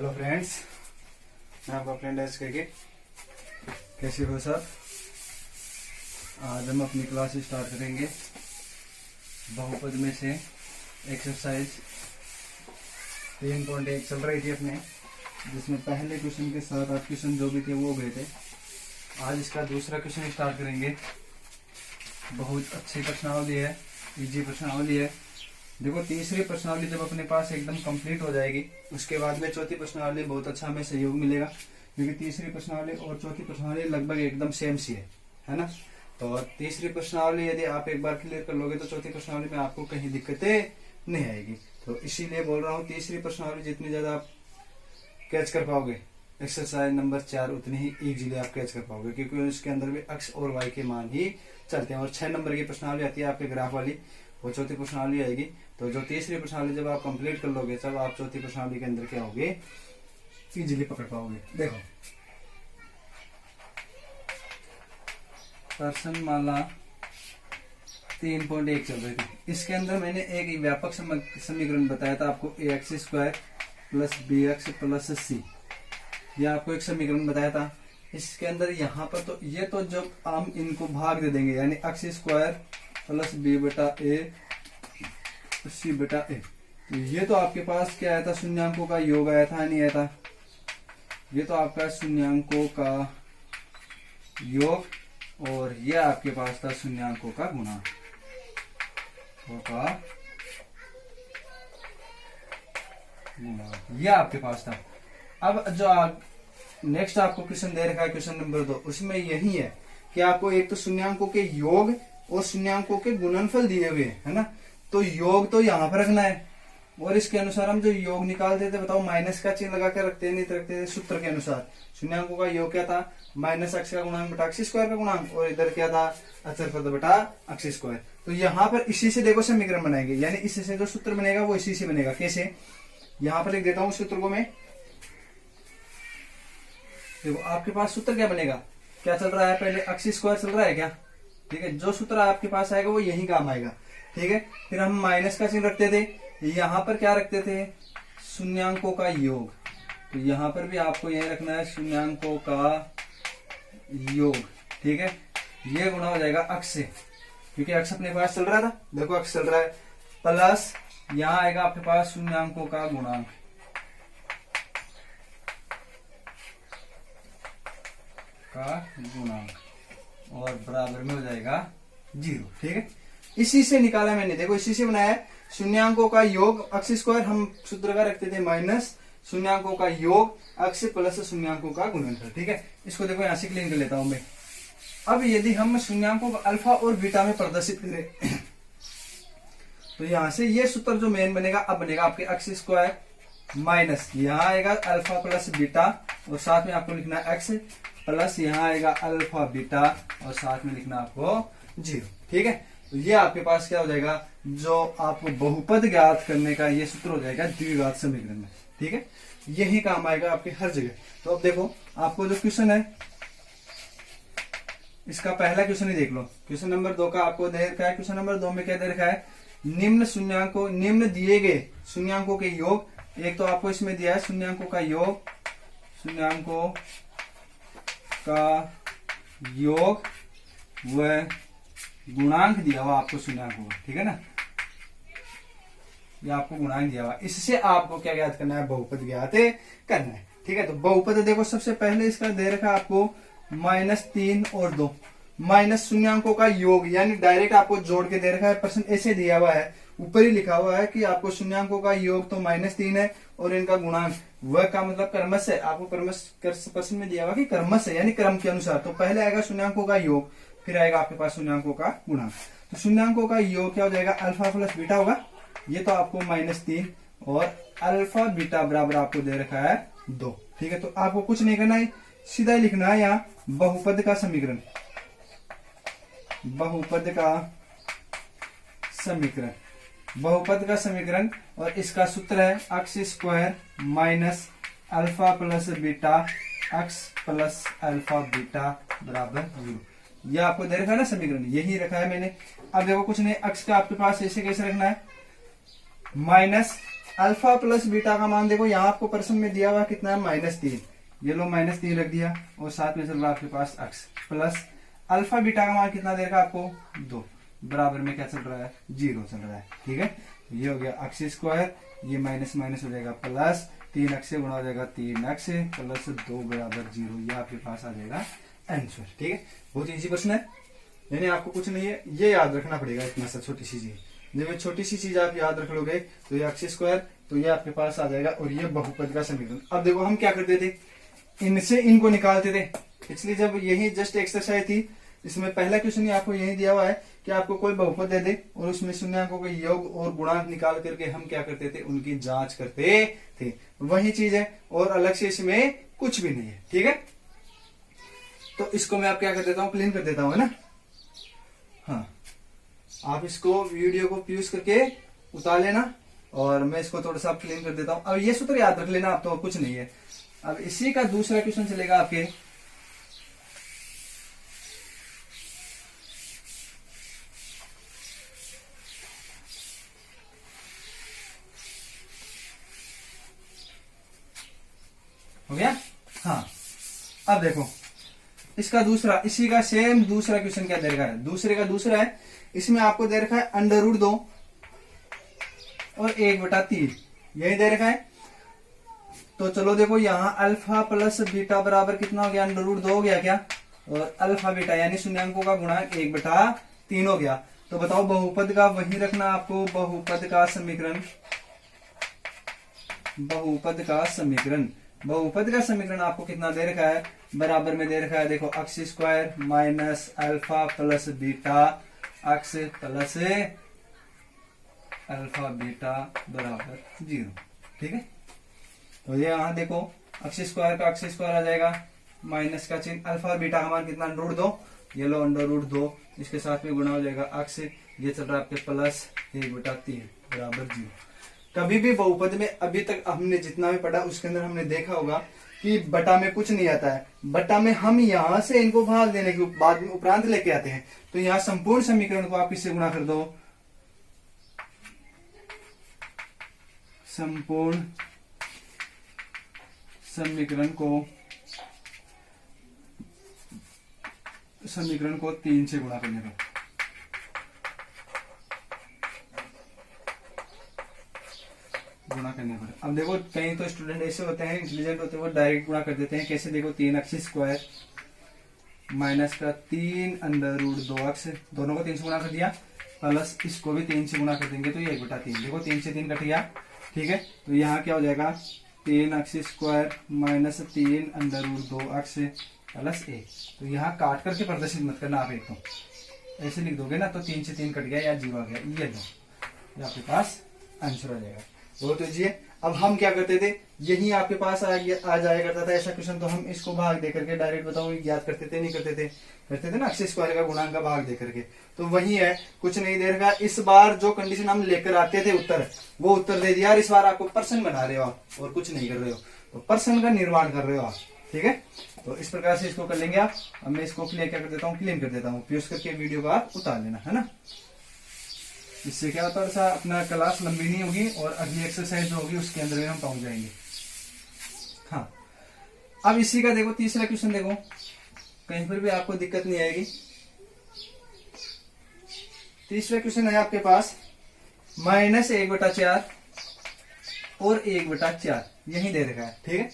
Hello friends, मैं आपका friend S के। कैसे हो सब? आज हम अपनी क्लास स्टार्ट करेंगे बहुपद में से एक्सरसाइज 3.1 चल रही थी अपने, जिसमें पहले क्वेश्चन के साथ 8 क्वेश्चन जो भी थे वो गए थे। आज इसका दूसरा क्वेश्चन स्टार्ट करेंगे। बहुत अच्छी प्रश्नावली है, इजी प्रश्नावली है। देखो, तीसरी प्रश्नावली जब अपने पास एकदम कंप्लीट हो जाएगी, उसके बाद में चौथी प्रश्नावली बहुत अच्छा हमें सहयोग मिलेगा, क्योंकि तीसरी प्रश्नावली और चौथी प्रश्नावली लगभग एकदम सेम सी है ना। तो तीसरी प्रश्नावली यदि आप एक बार क्लियर कर लोगे तो चौथी प्रश्नावली में आपको कहीं दिक्कतें नहीं आएगी। तो इसीलिए बोल रहा हूँ, तीसरी प्रश्नावली जितनी ज्यादा आप कैच कर पाओगे एक्सरसाइज नंबर 4, उतनी ही इजीली आप कैच कर पाओगे, क्योंकि उसके अंदर भी एक्स और वाई के मान ही चलते हैं। और 6 नंबर की प्रश्नावली आती है आपके ग्राफ वाली, वो चौथी प्रश्नावली आएगी। तो जो तीसरी प्रश्नावली जब आप कंप्लीट कर लोगे, तब आप चौथी प्रश्नावली के अंदर क्या होगे, इजीली पकड़ पाओगे। देखो, प्रश्नमाला 3.1 चल रही थी। इसके अंदर मैंने एक व्यापक समीकरण बताया था आपको, ax² plus bx plus c, यह आपको एक समीकरण बताया था। इसके अंदर यहाँ पर तो ये तो जब हम इनको भाग दे देंगे, यानी x² प्लस b बटा a c बटा a, तो ये तो आपके पास क्या आया था, शून्यांकों का योग आया था, नहीं आया था? ये तो आपका शून्यांकों का योग, और ये आपके पास था शून्यांकों का गुणा ये आपके पास था। अब जो नेक्स्ट आपको क्वेश्चन दे रखा है, क्वेश्चन नंबर 2, उसमें यही है कि आपको एक तो शून्यांकों के योग और शून्यांकों के गुणनफल दिए हुए है ना। तो योग तो यहाँ पर रखना है, और इसके अनुसार हम जो योग निकालते थे, बताओ माइनस का चिन्ह लगा कर रखते हैं, नहीं तो रखते थे सूत्र के अनुसार। शून्यांकों का योग क्या था, माइनस x का गुणांक बटा x² का गुणांक, और इधर क्या था, अचर पद बटा x²। तो यहाँ पर इसी से देखो समीकरण बनाएंगे, यानी इसी से जो सूत्र बनेगा वो इसी से बनेगा। कैसे? यहाँ पर लिख देता हूँ सूत्र को मैं। देखो, आपके पास सूत्र क्या बनेगा, क्या चल रहा है, पहले x² चल रहा है क्या, ठीक है। जो सूत्र आपके पास आएगा वो यही काम आएगा, ठीक है। फिर हम माइनस का चिन्ह रखते थे, यहाँ पर क्या रखते थे, शून्यांकों का योग। तो यहाँ पर भी आपको यही रखना है, शून्यांकों का योग, ठीक है। ये गुणा हो जाएगा x से, क्योंकि x अपने पास चल रहा था। देखो, x चल रहा है, प्लस यहाँ आएगा आपके पास शून्यांकों का गुणांक, और बराबर में हो जाएगा 0, ठीक है। इसी से निकाला मैंने, देखो इसी से बनाया है। शून्यांकों का योग x² हम सूत्र का रखते थे माइनस शून्यांकों का योग x प्लस शून्यांकों का गुणनफल, ठीक है। इसको देखो यहाँ से क्लीन कर लेता हूं मैं। अब यदि हम शून्यांकों को अल्फा और बीटा में प्रदर्शित करें, तो यहां से ये सूत्र जो मेन बनेगा, अब बनेगा आपके x² माइनस, यहाँ आएगा अल्फा प्लस बीटा, और साथ में आपको लिखना है x प्लस यहाँ आएगा अल्फा बीटा, और साथ में लिखना आपको 0, ठीक है। तो ये आपके पास क्या हो जाएगा, जो आपको बहुपद ज्ञात करने का ये सूत्र हो जाएगा द्विघात समीकरण में, ठीक है। यही काम आएगा आपके हर जगह। तो अब देखो, आपको जो क्वेश्चन है, इसका पहला क्वेश्चन ही देख लो। क्वेश्चन नंबर 2 का आपको दे रखा है। क्वेश्चन नंबर 2 में क्या दे रखा है, निम्न दिए गए शून्यांकों के योग। एक तो आपको इसमें दिया है शून्यांकों का योग, शून्यांकों का योग व गुणांक दिया हुआ आपको शून्यांकों का, ठीक है ना। ये आपको गुणांक दिया हुआ, इससे आपको क्या ज्ञात करना है, बहुपद ज्ञात करना है, ठीक है। तो बहुपद देखो, सबसे पहले इसका दे रखा है आपको -3 और 2, माइनस शून्यांकों का योग, यानी डायरेक्ट आपको जोड़ के दे रखा है। प्रश्न ऐसे दिया हुआ है, ऊपर ही लिखा हुआ है कि आपको शून्यांकों का योग तो -3 है, और इनका गुणांक वह का मतलब क्रमश है। आपको प्रश्न में दिया हुआ कि क्रमश है, यानी क्रम के अनुसार। तो पहले आएगा शून्यांकों का योग, फिर आएगा आपके पास शून्यांकों का गुणांक। तो शून्यांकों का योग क्या हो जाएगा, अल्फा प्लस बीटा होगा। ये तो आपको -3, और अल्फा बीटा बराबर आपको दे रखा है 2, ठीक है। तो आपको कुछ नहीं करना है, सीधा ही लिखना है यहाँ बहुपद का समीकरण, बहुपद का समीकरण, और इसका सूत्र है x² minus alpha plus beta x plus alpha beta बराबर 0। यह आपको दे रखा है ना समीकरण, यही रखा है मैंने। अब देखो, कुछ नहीं, x का आपके पास ऐसे कैसे रखना है, माइनस अल्फा प्लस बीटा का मान देखो, यहाँ आपको प्रश्न में दिया हुआ कितना है, -3। ये लो -3 रख दिया, और साथ में चल रहा है आपके पास x प्लस अल्फा बीटा का मान कितना देगा आपको 2, बराबर में क्या चल रहा है, 0 चल रहा है। ठीक है, तो ये हो गया x स्क्वायर, ये माइनस माइनस हो जाएगा प्लस 3x से गुणा हो जाएगा 3x प्लस 2 बराबर 0। ये आपके पास आ जाएगा आंसर। ठीक है, बहुत इजी प्रश्न है, यानी आपको कुछ नहीं है, ये याद रखना पड़ेगा, इतना सा छोटी सी चीज। जब ये छोटी सी चीज आप याद रख लोगे तो ये x स्क्वायर, तो ये आपके पास आ जाएगा, और ये बहुपद का समीकरण। अब देखो हम क्या करते थे, इनसे इनको निकालते थे। इसलिए जब यही जस्ट एक्सरसाइज थी, इसमें पहला क्वेश्चन ही आपको यही दिया हुआ है कि आपको कोई बहुपद दे दे और उसमें शून्याङ्कों का योग और गुणांक निकाल करके हम क्या करते थे, उनकी जांच करते थे। वही चीज है, और अलग से इसमें कुछ भी नहीं है। ठीक है, तो इसको मैं आप क्या कर देता हूँ, क्लीन कर देता हूँ, है ना। हाँ, आप इसको वीडियो को पॉज करके उतार लेना, और मैं इसको थोड़ा सा क्लीन कर देता हूँ। अब ये सूत्र याद रख लेना आप, तो कुछ नहीं है। अब इसी का दूसरा क्वेश्चन चलेगा आपके, हो गया। हाँ, अब देखो इसका दूसरा, इसी का सेम दूसरा क्वेश्चन क्या दे रखा है, दूसरे का दूसरा है। इसमें आपको दे रखा है √2 और 1/3, यही दे रखा है। तो चलो देखो, यहाँ अल्फा प्लस बीटा बराबर कितना हो गया, √2 हो गया क्या, और अल्फा बीटा यानी शून्याङ्कों का गुणांक 1/3 हो गया। तो बताओ बहुपद का वही रखना आपको, बहुपद का समीकरण, बहुपद का समीकरण, बहुपद का समीकरण आपको कितना दे रखा है, बराबर में दे रखा है, देखो x square minus alpha plus beta x plus alpha beta बराबर 0। ठीक है, तो ये यहाँ देखो x स्क्वायर का x स्क्वायर आ जाएगा, माइनस का चिन्ह, अल्फा और बीटा का मान कितना, √2, ये लो √2, इसके साथ में गुणा हो जाएगा x, ये चल रहा है आपके प्लस 1/3 बराबर 0। कभी भी बहुपद में अभी तक हमने जितना भी पढ़ा उसके अंदर हमने देखा होगा कि बटा में कुछ नहीं आता है, बटा में हम यहां से इनको भाग देने के बाद में उपरांत लेके आते हैं। तो यहाँ संपूर्ण समीकरण को आप इससे गुणा कर दो, संपूर्ण समीकरण को 3 से गुणा करने दो। गुणा करने पर अब देखो, कहीं तो स्टूडेंट ऐसे होते हैं, इंटेलिजेंट होते हैं, वो डायरेक्ट गुणा कर देते हैं। कैसे, देखो 3x स्क्वायर माइनस का 3 √2x, दोनों को 3 से गुणा कर दिया, प्लस इसको भी 3 से गुणा कर देंगे, तो ये 1/3, देखो 3 से 3 कट गया। ठीक है, तो यहाँ क्या हो जाएगा, 3x square minus 3 √2x plus 1। तो यहाँ काट करके प्रदर्शित मत करना आप, एक तो ऐसे लिख दोगे ना तो 3 से 3 कट गया या 0 आ गया, ये लो, ये आपके पास आंसर आ जाएगा। बहुत ईजी है। अब हम क्या करते थे, यही आपके पास आ जाया करता था ऐसा क्वेश्चन, तो हम इसको भाग दे करके डायरेक्ट बताओ याद करते थे, नहीं करते थे, करते थे ना, x स्क्वायर का गुणांक का भाग दे करके। तो वही है, कुछ नहीं दे रखा। इस बार जो कंडीशन हम लेकर आते थे उत्तर, वो उत्तर दे दिया, और इस बार आपको प्रश्न बना रहे हो आप, और कुछ नहीं कर रहे हो, तो प्रश्न का निर्माण कर रहे हो आप। ठीक है, तो इस प्रकार से इसको कर लेंगे आप। अब मैं इसको क्लियर क्या कर देता हूँ, क्लीन कर देता हूँ, पीयूष करके वीडियो को आप उतार लेना, है ना। इससे क्या होता है, अपना क्लास लंबी नहीं होगी, और अगली एक्सरसाइज जो होगी उसके अंदर में हम पहुंच जाएंगे। हाँ, अब इसी का देखो तीसरा क्वेश्चन, देखो कहीं पर भी आपको दिक्कत नहीं आएगी। तीसरा क्वेश्चन है आपके पास -1/4 और 1/4, यही दे रखा है। ठीक है,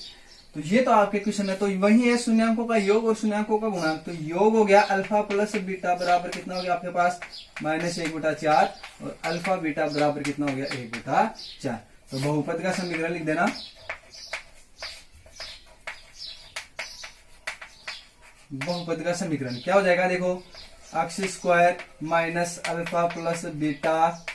तो ये तो आपके क्वेश्चन है, तो वही है शून्याङ्कों का योग और शून्याङ्कों का गुणांक। तो योग हो गया अल्फा प्लस बीटा बराबर कितना हो गया आपके पास, -1/4, और अल्फा बीटा बराबर कितना हो गया, 1/4। तो बहुपद का समीकरण लिख देना, बहुपद का समीकरण क्या हो जाएगा, देखो x square minus alpha plus beta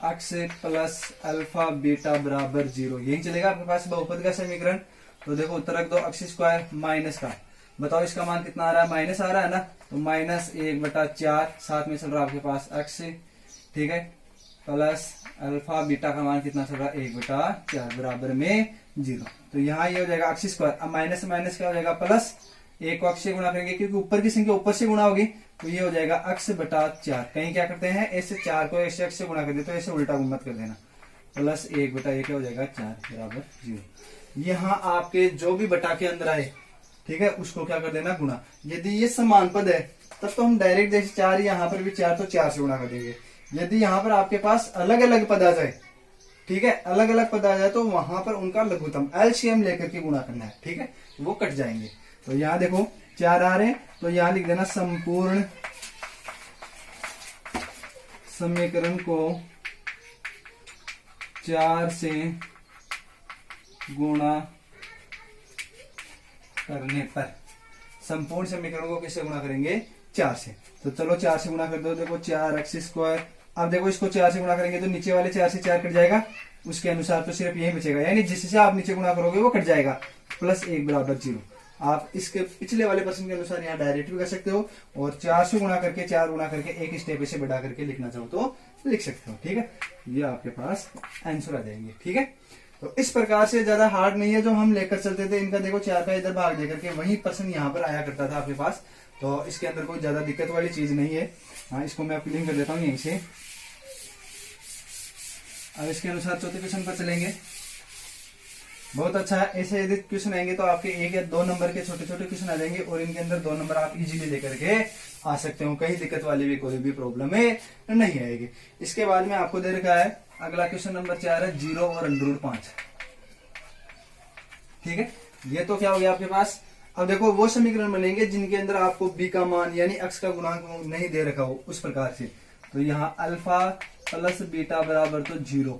x plus alpha beta बराबर 0, यही चलेगा आपके पास बहुपद का समीकरण। तो देखो उत्तर रख दो, x स्क्वायर माइनस का, बताओ इसका मान कितना आ रहा है, माइनस आ रहा है ना, तो -1/4, साथ में चल रहा है आपके पास x, ठीक है, प्लस अल्फा बीटा का मान कितना चल रहा है, 1/4 बराबर में 0। तो यहाँ ये हो जाएगा x स्क्वायर, अब माइनस माइनस क्या हो जाएगा, प्लस, 1 को x से गुणा करेंगे क्योंकि ऊपर की संख्या ऊपर से गुणा होगी, तो ये हो जाएगा x/4। कहीं क्या करते हैं, ऐसे 4 को ऐसे x से गुणा कर देते, तो ऐसे उल्टा मत कर देना, प्लस 1/1 क्या हो जाएगा 4 बराबर 0। यहाँ आपके जो भी बटा के अंदर आए, ठीक है, उसको क्या कर देना गुणा। यदि ये समान पद है तब तो हम डायरेक्ट जैसे 4 यहाँ पर भी 4 तो 4 से गुणा कर देंगे। यदि यहाँ पर आपके पास अलग अलग पद आ जाए, ठीक है, अलग अलग पद आ जाए तो वहां पर उनका लघुत्तम एलसीएम लेकर के गुणा करना है, ठीक है, वो कट जाएंगे। तो यहाँ देखो 4 आ रहे हैं तो यहाँ लिख देना संपूर्ण समीकरण को 4 से गुणा करने पर, संपूर्ण समीकरण को किससे गुणा करेंगे 4 से। तो चलो 4 से गुणा कर दो, देखो 4x²। अब देखो इसको 4 से गुणा करेंगे तो नीचे वाले 4 से 4 कट जाएगा, उसके अनुसार तो सिर्फ यही बचेगा, यानी जिससे आप नीचे गुणा करोगे वो कट जाएगा, प्लस 1 बराबर 0। आप इसके पिछले वाले प्रश्न के अनुसार यहाँ डायरेक्ट भी कर सकते हो, और 4 से गुणा करके 4 गुणा करके एक स्टेप से बढ़ा करके लिखना चाहो तो लिख सकते हो, ठीक है। ये आपके पास आंसर आ जाएंगे, ठीक है। तो इस प्रकार से ज्यादा हार्ड नहीं है जो हम लेकर चलते थे इनका। देखो 4 का इधर भाग देकर के वही प्रश्न यहाँ पर आया करता था आपके पास, तो इसके अंदर कोई ज्यादा दिक्कत वाली चीज नहीं है। हाँ, इसको मैं क्लीन कर देता हूँ यहीं से। अब इसके अनुसार चौथे क्वेश्चन पर चलेंगे। बहुत अच्छा है, ऐसे यदि क्वेश्चन आएंगे तो आपके 1 या 2 नंबर के छोटे छोटे क्वेश्चन आ जाएंगे, और इनके अंदर 2 नंबर आप इजीली लेकर के आ सकते हो, कहीं दिक्कत वाली भी कोई भी प्रॉब्लम है नहीं आएगी। इसके बाद में आपको दे रखा है अगला क्वेश्चन नंबर 4 है 0 और √5, ठीक है। ये तो क्या हो गया आपके पास। अब देखो वो समीकरण बनेंगे जिनके अंदर आपको b का मान यानी x का गुणांक नहीं दे रखा हो उस प्रकार से। तो यहाँ अल्फा प्लस बीटा बराबर तो 0,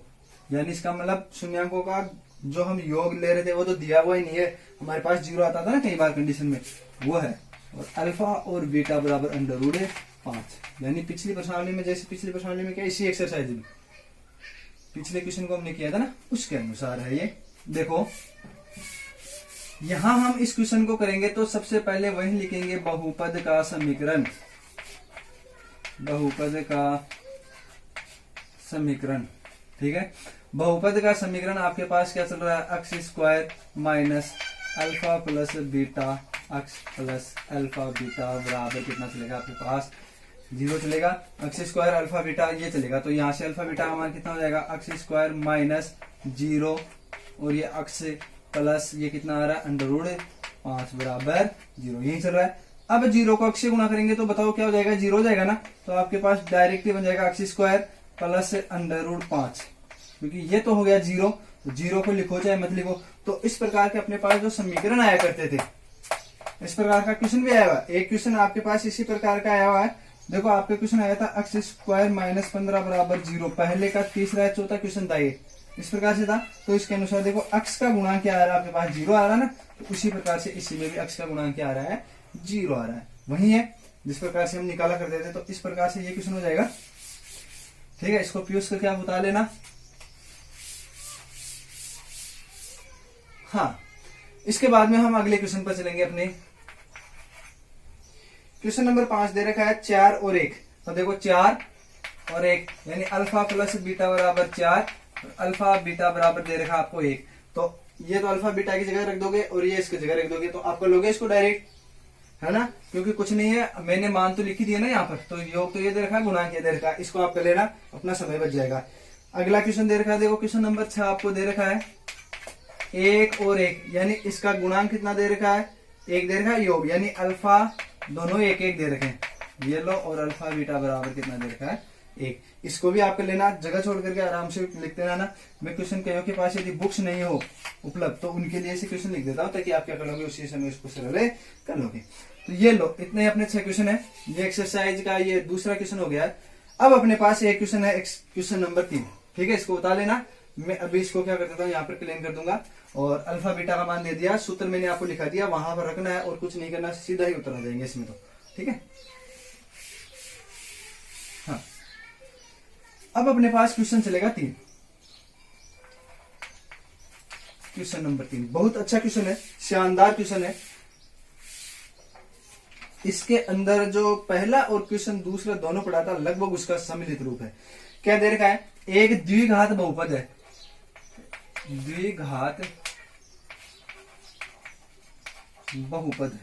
यानी इसका मतलब शून्यांकों का जो हम योग ले रहे थे वो तो दिया हुआ ही नहीं है, हमारे पास 0 आता था ना कई बार कंडीशन में, वो है। और अल्फा और बीटा बराबर √5, यानी पिछली प्रश्नावली में, जैसे पिछली प्रश्नावली में क्या इसी एक्सरसाइज में पिछले क्वेश्चन को हमने किया था ना, उसके अनुसार है ये। देखो यहां हम इस क्वेश्चन को करेंगे तो सबसे पहले वही लिखेंगे बहुपद का समीकरण, बहुपद का समीकरण, ठीक है। बहुपद का समीकरण आपके पास क्या चल रहा है, x² minus alpha plus beta x plus alpha beta बराबर कितना चलेगा आपके पास 0 चलेगा। x² अल्फा बीटा ये चलेगा, तो यहाँ से अल्फा बीटा का मान कितना हो जाएगा x² माइनस 0, और ये x प्लस ये कितना आ रहा है √5 बराबर 0, यही चल रहा है। अब 0 को x से गुणा करेंगे तो बताओ क्या हो जाएगा, 0 हो जाएगा ना। तो आपके पास डायरेक्ट बन जाएगा x² प्लस √5, क्योंकि ये तो हो गया 0, तो 0 को लिखो चाहे मत लिखो। तो इस प्रकार के अपने पास जो समीकरण आया करते थे, इस प्रकार का क्वेश्चन भी आया हुआ। एक क्वेश्चन आपके पास इसी प्रकार का आया हुआ है। देखो आपका क्वेश्चन आया था x² माइनस 15 बराबर 0, पहले का तीसरा चौथा क्वेश्चन था ये, इस प्रकार से था। तो इसके अनुसार देखो x का गुणांक क्या आ रहा है आपके पास 0 आ रहा है ना, तो उसी प्रकार से इसी में भी x का गुणांक क्या आ रहा है 0 आ रहा है, वही है जिस प्रकार से हम निकाला करते थे। तो इस प्रकार से ये क्वेश्चन हो जाएगा, ठीक है। इसको पीयूष करके आप बता लेना। हाँ, इसके बाद में हम अगले क्वेश्चन पर चलेंगे अपने। क्वेश्चन नंबर 5 दे रखा है 4 और 1। तो देखो 4 और 1 यानी अल्फा प्लस बीटा बराबर 4, अल्फा बीटा बराबर दे रखा आपको 1। तो ये तो अल्फा बीटा की जगह रख दोगे और ये इसकी जगह रख दोगे, तो आप कर लोगे इसको डायरेक्ट, है ना, क्योंकि कुछ नहीं है, मैंने मान तो लिखी दिया ना यहाँ पर। तो योग तो ये दे रखा है, गुणांक ये दे रखा है, इसको आप कर लेना, अपना समय बच जाएगा। अगला क्वेश्चन दे रखा है, देखो क्वेश्चन नंबर 6 आपको दे रखा है 1 और 1, यानी इसका गुणांक कितना दे रखा है 1 दे रखा है, योग यानी अल्फा दोनों 1 1 दे रखे हैं, ये लो, और अल्फा बीटा बराबर कितना दे रखा है 1। इसको भी आप कर लेना, जगह छोड़ करके आराम से लिखते रहना। मैं क्वेश्चन कईयों के पास यदि बुक्स नहीं हो उपलब्ध तो उनके लिए ऐसे क्वेश्चन लिख देता हूँ, ताकि आप क्या कर लोगे उसी समय उसको सरल कर लोगे। तो ये लो, इतने अपने 6 क्वेश्चन है। ये एक्सरसाइज का ये दूसरा क्वेश्चन हो गया है। अब अपने पास एक क्वेश्चन है, क्वेश्चन नंबर 3, ठीक है। इसको बता लेना। मैं अभी इसको क्या कर देता हूँ, यहाँ पर क्लेम कर दूंगा, और अल्फा बीटा का मान दे दिया, सूत्र मैंने आपको लिखा दिया, वहां पर रखना है और कुछ नहीं करना, सीधा ही उत्तर आ जाएंगे इसमें तो, ठीक है। हाँ, अब अपने पास क्वेश्चन चलेगा 3, क्वेश्चन नंबर 3 बहुत अच्छा क्वेश्चन है, शानदार क्वेश्चन है। इसके अंदर जो पहला और क्वेश्चन दूसरा दोनों पढ़ा था, लगभग उसका सम्मिलित रूप है। क्या दे रखा है, एक द्विघात बहुपद है, द्विघात बहुपद है,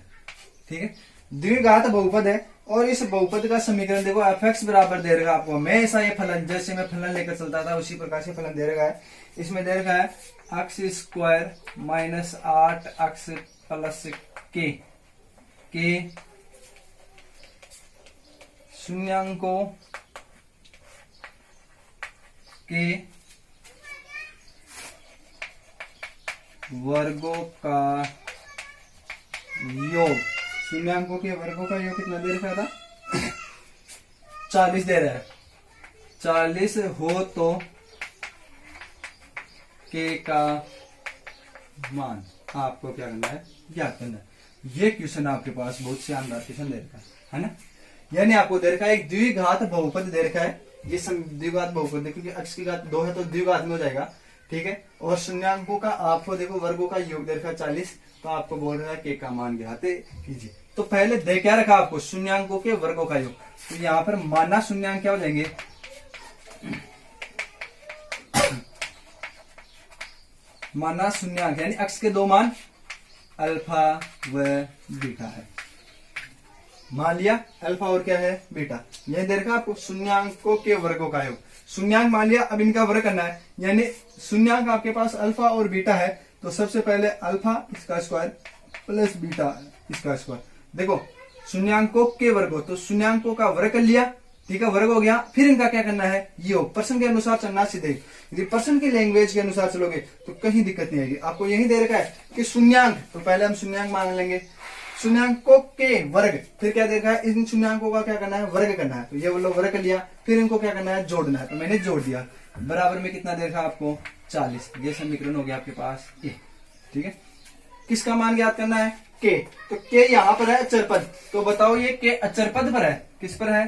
ठीक है। द्विघात बहुपद है और इस बहुपद का समीकरण देखो f(x) बराबर दे रखा है आपको। हमेशा ये फलन, जैसे मैं फलन लेकर चलता था उसी प्रकार से फलन दे रखा है। इसमें दे रखा है x² minus 8x plus k शून्यांकों के वर्गों का योग। शून्यांकों के वर्गों का योग कितना दे रखा था? 40 दे रहा है। 40 हो तो के का मान आपको क्या करना है? ज्ञात करना है। ये क्वेश्चन आपके पास बहुत शानदार क्वेश्चन दे रखा है ना। यानी आपको दे रखा है एक द्विघात बहुपद दे रखा है। ये द्विघात बहुपद है क्योंकि x की घात 2 है तो द्विघात में हो जाएगा, ठीक है। और शून्यांकों का आपको देखो वर्गों का योग दे रखा है 40, तो आपको बोल रहा है के का मान ज्ञात कीजिए। तो पहले दे क्या रखा आपको? शून्यांकों के वर्गों का योग। तो यहाँ पर माना शून्यांक क्या हो जाएंगे? माना शून्यांक यानी x के 2 मान अल्फा व बीटा है। मान लिया अल्फा और क्या है? बीटा। यह दे रखा आपको शून्यांकों के वर्गों का योग। शून्यांक मान लिया, अब इनका वर्ग करना है। यानी शून्यांक आपके पास अल्फा और बीटा है, तो सबसे पहले अल्फा इसका स्क्वायर प्लस बीटा इसका स्क्वायर। देखो शून्यांकों के वर्गों, तो शून्यांकों का वर्ग कर लिया, ठीक है, वर्ग हो गया। फिर इनका क्या करना है? योग। पर्सन के अनुसार चलना सीधे। यदि पर्सन की लैंग्वेज के अनुसार चलोगे तो कहीं दिक्कत नहीं आएगी। आपको यही दे रखा है कि शून्यांक, तो पहले हम शून्यांक मान लेंगे। शून्यांकों के वर्ग, फिर क्या देखा है? इन शून्यांकों का क्या करना है? वर्ग करना है। तो ये बोलो वर्ग कर लिया, फिर इनको क्या करना है? जोड़ना है। तो मैंने जोड़ दिया। बराबर में कितना देखा आपको? 40। ये समीकरण हो गया आपके पास ए, ठीक है। किसका मान ज्ञात करना है? के। तो के यहाँ पर है अचर पद। तो बताओ ये के अचर पद पर है, किस पर है?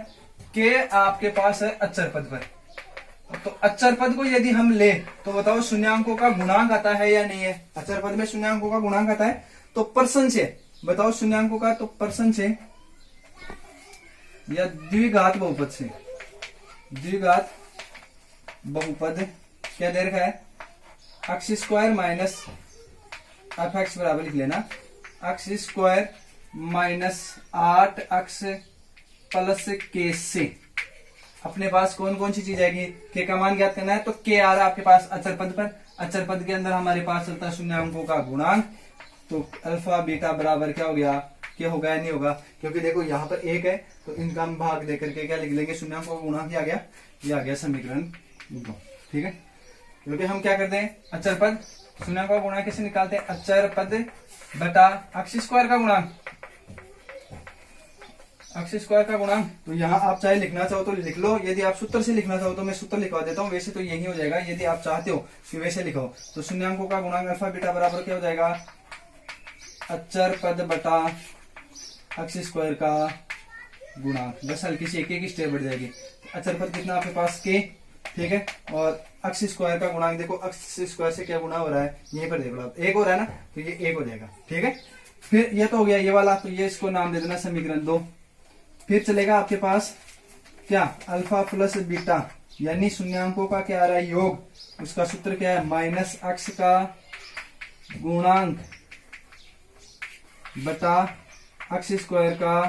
के आपके पास है अचर पद पर। तो अचर पद को यदि हम ले तो बताओ शून्यांकों का गुणांक आता है या नहीं है? अचर पद में शून्यांकों का गुणांक आता है। तो पर्सन से बताओ शून्यांकों का, तो पर्सन से या द्विघात बहुपद से। द्विघात बहुपद क्या दे रखा है? x² माइनस f(x) बराबर लिख लेना x² minus 8x plus k से अपने पास कौन कौन सी चीज आएगी? के का मान ज्ञात करना है। तो के आ रहा है आपके पास अचर पद पर। अचर पद के अंदर हमारे पास चलता है शून्यांकों का गुणांक। तो अल्फा बीटा बराबर क्या हो गया? क्या होगा या नहीं होगा? क्योंकि देखो यहाँ पर 1 है तो इनका हम भाग देकर के क्या लिख लेंगे? शून्यांकों का गुणांक आ गया, ये आ गया समीकरण 2, ठीक है। क्योंकि हम क्या करते हैं? अचर पद शून्यांकों का गुणांक कैसे निकालते हैं? अचर पद बटा x² का गुणांक, x² का गुणांक। तो यहाँ आप चाहे लिखना चाहो तो लिख लो, यदि आप सूत्र से लिखना चाहो तो मैं सूत्र लिखवा देता हूँ। वैसे तो यही हो जाएगा, यदि आप चाहते हो कि वैसे लिखो। तो शून्यांकों का गुणांक अल्फा बीटा बराबर क्या हो जाएगा? अचर पद बटा x² का गुणांक। बस हल्की सी एक स्टेप बढ़ जाएगी। अचर पद कितना आपके पास? के, ठीक है। और x² का गुणांक देखो, x² से क्या गुणा हो रहा है? यहीं पर देख लो आप, 1 हो रहा है ना, तो ये 1 हो जाएगा, ठीक है। फिर ये तो हो गया ये वाला, तो ये इसको नाम दे देना समीकरण 2। फिर चलेगा आपके पास क्या? अल्फा प्लस बीटा यानी शून्यांकों का क्या आ रहा है? योग। उसका सूत्र क्या है? माइनस x का गुणांक बटा x² का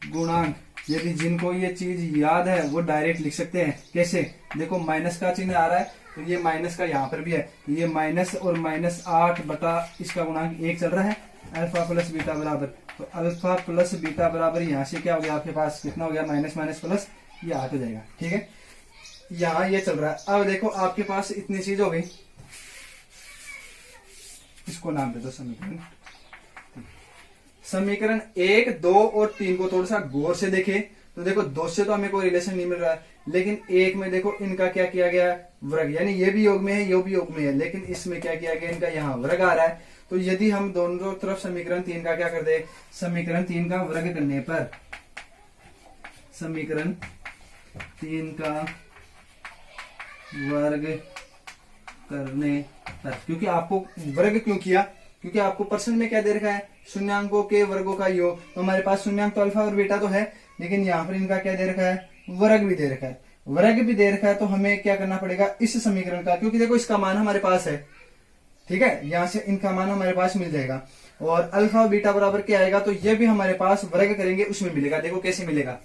गुणांक। यदि जिनको ये चीज याद है वो डायरेक्ट लिख सकते हैं। कैसे? देखो माइनस का चिन्ह आ रहा है तो ये माइनस का यहाँ पर भी है, तो ये माइनस और माइनस 8 बटा इसका गुणांक 1 चल रहा है। अल्फा प्लस बीटा बराबर, तो अल्फा प्लस बीटा बराबर यहाँ से क्या हो गया आपके पास? कितना हो गया? माइनस माइनस प्लस, ये 8 हो जाएगा, ठीक है। यहाँ ये चल रहा है। अब देखो आपके पास इतनी चीज हो गई, इसको नाम दे दो समीकरण। समीकरण 1, 2 और 3 को थोड़ा सा गौर से देखे तो देखो 2 से तो हमें कोई रिलेशन नहीं मिल रहा है, लेकिन 1 में देखो इनका क्या किया गया? वर्ग। यानी ये भी योग में है, ये भी योग में है, लेकिन इसमें क्या किया गया? इनका यहाँ वर्ग आ रहा है। तो यदि हम दोनों तरफ समीकरण 3 का क्या कर दे? समीकरण 3 का वर्ग करने पर, समीकरण 3 का वर्ग करने पर, क्योंकि आपको वर्ग क्यों किया? क्योंकि आपको प्रश्न में क्या दे रखा है? शून्यांकों के वर्गों का योग। तो हमारे पास शून्यांक तो अल्फा और बीटा तो है, लेकिन यहाँ पर इनका क्या दे रखा है? वर्ग भी दे रखा है। वर्ग भी दे रखा है तो हमें क्या करना पड़ेगा? इस समीकरण का, क्योंकि देखो इसका मान हमारे पास है, ठीक है, यहाँ से इनका मान हमारे पास मिल जाएगा। और अल्फा बीटा बराबर क्या आएगा, तो ये भी हमारे पास वर्ग करेंगे उसमें मिलेगा। देखो कैसे मिलेगा,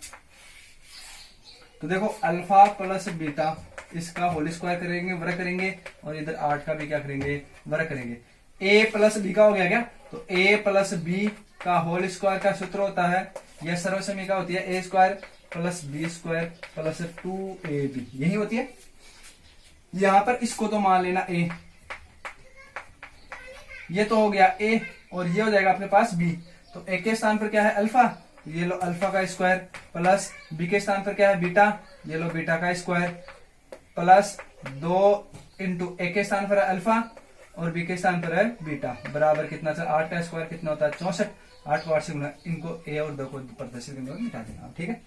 तो देखो अल्फा प्लस बीटा इसका होल स्क्वायर करेंगे, वर्ग करेंगे, और इधर 8 का भी क्या करेंगे, वर्ग करेंगे। ए प्लस बी का हो गया क्या, तो ए प्लस बी का होल स्क्वायर का सूत्र होता है, यह सर्वसमीका होती है A square plus B square plus 2ab, यही होती है। यहां पर इसको तो मान लेना ए, ये तो हो गया ए, और ये हो जाएगा अपने पास बी। तो ए के स्थान पर क्या है अल्फा, ये लो अल्फा का स्क्वायर, प्लस बी के स्थान पर क्या है बीटा, ये लो बीटा का स्क्वायर, प्लस 2 इंटू ए के स्थान पर है अल्फा और बी के स्थान पर है बीटा, बराबर कितना था 8 का स्क्वायर कितना होता है 64, 8 को 8 से गुना, इनको ए और 2 को प्रदर्शित करने मिटा देना, ठीक है।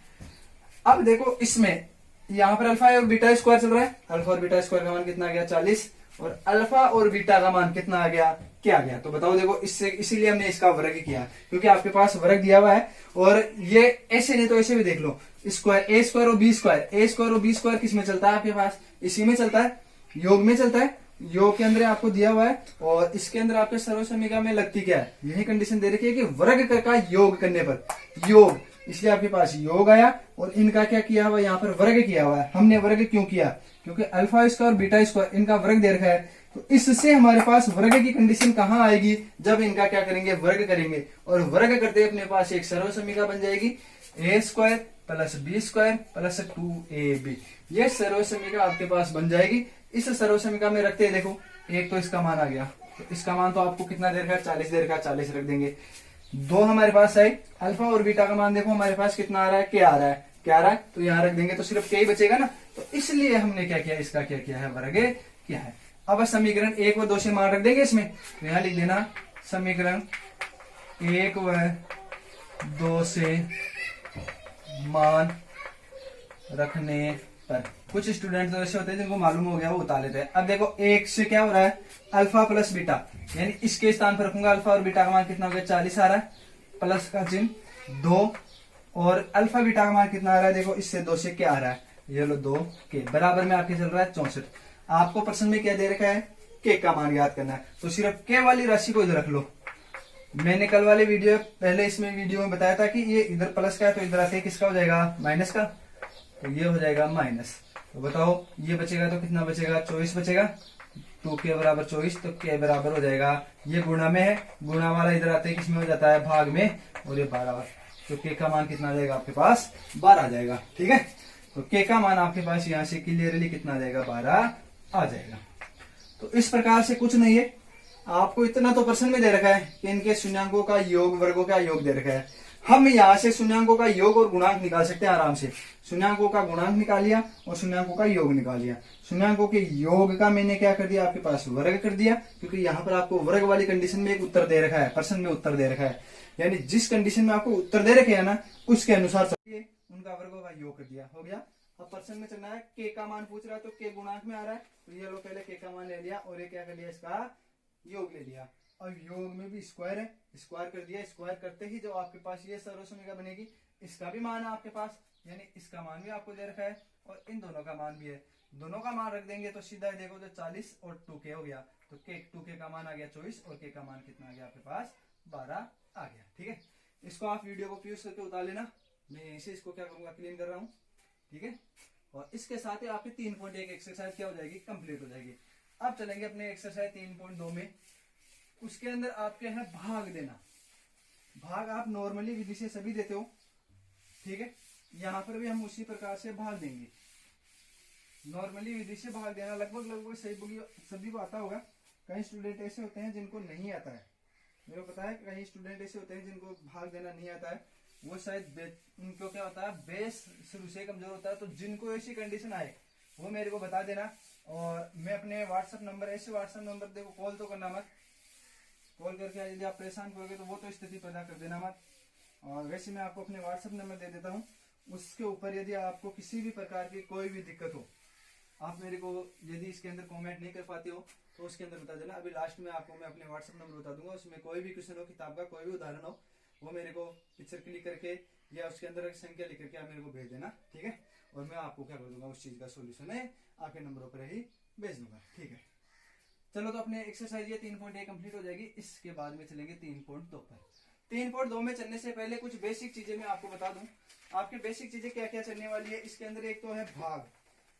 अब देखो इसमें यहाँ पर अल्फा और बीटा स्क्वायर चल रहा है, अल्फा और बीटा स्क्वायर का मान कितना आ गया 40, और अल्फा और बीटा का मान कितना आ गया, क्या आ गया, तो बताओ। देखो इससे इसीलिए हमने इसका वर्ग किया, क्योंकि आपके पास वर्ग दिया हुआ है, और ये ऐसे नहीं तो ऐसे भी देख लो, स्क्वायर ए स्क्वायर और बी स्क्वायर, ए स्क्वायर और बी स्क्वायर किस में चलता है आपके पास, इसी में चलता है, योग में चलता है, योग के अंदर आपको दिया हुआ है, और इसके अंदर आपके सर्वसमीका में लगती क्या है, यही कंडीशन दे रखी है कि वर्ग का योग करने पर योग, इसलिए आपके पास योग आया, और इनका क्या किया हुआ है, यहाँ पर वर्ग किया हुआ है। हमने वर्ग क्यों किया, क्योंकि अल्फा स्क्वायर और बीटा स्क्वायर इनका वर्ग दे रखा है, तो इससे हमारे पास वर्ग की कंडीशन कहाँ आएगी, जब इनका क्या करेंगे, वर्ग करेंगे, और वर्ग करते अपने पास एक सर्वसमीका बन जाएगी A square plus B square plus 2ab, ये सर्वसमीका आपके पास बन जाएगी। इस सर्वसमीका में रखते हैं, देखो एक तो इसका मान आ गया, तो इसका मान तो आपको कितना दे रखा है 40 दे रखा है, 40 रख देंगे। 2 हमारे पास है अल्फा और बीटा का मान, देखो हमारे पास कितना आ रहा है, क्या आ रहा है, क्या आ रहा है, तो यहाँ रख देंगे तो सिर्फ क्या ही बचेगा ना, तो इसलिए हमने क्या किया, इसका क्या किया है, वर्ग किया है। अब समीकरण 1 व 2 से मान रख देंगे इसमें, तो यहाँ लिख देना समीकरण 1 व 2 से मान रखने पर। कुछ स्टूडेंट तो ऐसे होते हैं जिनको मालूम हो गया वो उतार लेते हैं। अब देखो 1 से क्या हो रहा है, अल्फा प्लस बीटा, यानी इसके स्थान पर रखूंगा अल्फा और बीटा का मान कितना हो गया 40 आ रहा है, प्लस का चिन्ह 2, और अल्फा बीटा का मान कितना आ रहा है, देखो इससे 2 से क्या आ रहा है, ये लो 2 के बराबर में आपके चल रहा है 64। आपको प्रश्न में क्या दे रखा है, के का मान याद करना है, तो सिर्फ के वाली राशि को इधर रख लो। मैंने कल वाले वीडियो पहले इसमें वीडियो में बताया था कि ये इधर प्लस का है, तो इधर आते किसका हो जाएगा, माइनस का, तो ये हो जाएगा माइनस। तो बताओ ये बचेगा तो कितना बचेगा, 24 बचेगा, 2 के बराबर 24, तो के बराबर हो जाएगा, ये गुणा में है, गुणा वाला इधर आते किस में हो जाता है, भाग में, और ये 12, तो के का मान कितना आ जाएगा आपके पास 12 आ जाएगा, ठीक है। तो के का मान आपके पास यहाँ से क्लियरली कितना आ जाएगा, 12 आ जाएगा। तो इस प्रकार से कुछ नहीं है, आपको इतना तो प्रश्न में दे रखा है कि इनके शून्याङ्कों का योग, वर्गों का योग दे रखा है। हम यहाँ से शून्याङ्कों का योग और गुणांक निकाल सकते हैं आराम से। शून्याङ्कों का गुणांक निकाल लिया और शून्याङ्कों का योग निकाल लिया। शून्याङ्कों के योग का मैंने क्या कर दिया, आपके पास वर्ग कर दिया, क्योंकि यहाँ पर आपको वर्ग वाली कंडीशन में एक उत्तर दे रखा है, प्रश्न में उत्तर दे रखा है, यानी जिस कंडीशन में आपको उत्तर दे रखे है ना, उसके अनुसार उनका वर्गों का योग कर दिया, हो गया। अब प्रश्न में चलना है, के का मान पूछ रहा है, तो के गुणांक में आ रहा है, तो ये लो पहले के का मान ले लिया, और ये क्या कर लिया, इसका योग ले लिया। अब योग में भी स्क्वायर है, स्क्वायर कर दिया, स्क्वायर करते ही जो आपके पास ये सर्वसमीका बनेगी, इसका भी मान है आपके पास, यानी इसका मान भी आपको दे रखा है, और इन दोनों का मान भी है, दोनों का मान रख देंगे तो सीधा देखो तो 40 और 2k हो गया, तो के 2k का मान आ गया 24, और के का मान कितना आ गया आपके पास 12 आ गया, ठीक है। इसको आप वीडियो को पीस करके उतार लेना, मैं यहीं से इसको क्या करूंगा, क्लीन कर रहा हूँ, ठीक है। और इसके साथ ही आपकी 3.1 एक्सरसाइज क्या हो जाएगी, कंप्लीट हो जाएगी। अब चलेंगे अपने एक्सरसाइज 3.2 में। उसके अंदर आपके है भाग देना। भाग आप नॉर्मली विधि से सभी देते हो, ठीक है। यहाँ पर भी हम उसी प्रकार से भाग देंगे, नॉर्मली विधि से भाग देना। लगभग सभी को आता होगा। कई स्टूडेंट ऐसे होते हैं जिनको नहीं आता है, मेरे को पता है कई स्टूडेंट ऐसे होते हैं जिनको भाग देना नहीं आता है। वो शायद उनको क्या होता है, बेस शुरू से कमजोर होता है। तो जिनको ऐसी कंडीशन आए वो मेरे को बता देना, और मैं अपने व्हाट्सएप नंबर, ऐसे व्हाट्सएप नंबर देखो, कॉल तो करना मत, कॉल करके यदि आप परेशान करोगे तो वो तो स्थिति पैदा कर देना मत। और वैसे मैं आपको अपने व्हाट्सएप नंबर दे देता हूँ, उसके ऊपर यदि आपको किसी भी प्रकार की कोई भी दिक्कत हो, आप मेरे को यदि इसके अंदर कमेंट नहीं कर पाते हो तो उसके अंदर बता देना। अभी लास्ट में आपको मैं अपने व्हाट्सएप नंबर बता दूंगा, उसमें कोई भी क्वेश्चन हो, किताब का कोई भी उदाहरण हो, वो मेरे को पिक्चर क्लिक करके या उसके अंदर संख्या लिख करके आप मेरे को भेज देना, ठीक है। और मैं आपको क्या कर दूंगा, उस चीज का सोल्यूशन है आपके नंबरों पर ही भेज दूंगा, ठीक है। चलो तो अपने एक्सरसाइज ये 3.1 कंप्लीट हो जाएगी। इसके बाद में चलेंगे 3.2 पर। 3.2 में चलने से पहले कुछ बेसिक चीजें मैं आपको बता दूं। आपके बेसिक चीजें क्या क्या चलने वाली है इसके अंदर। एक तो है भाग,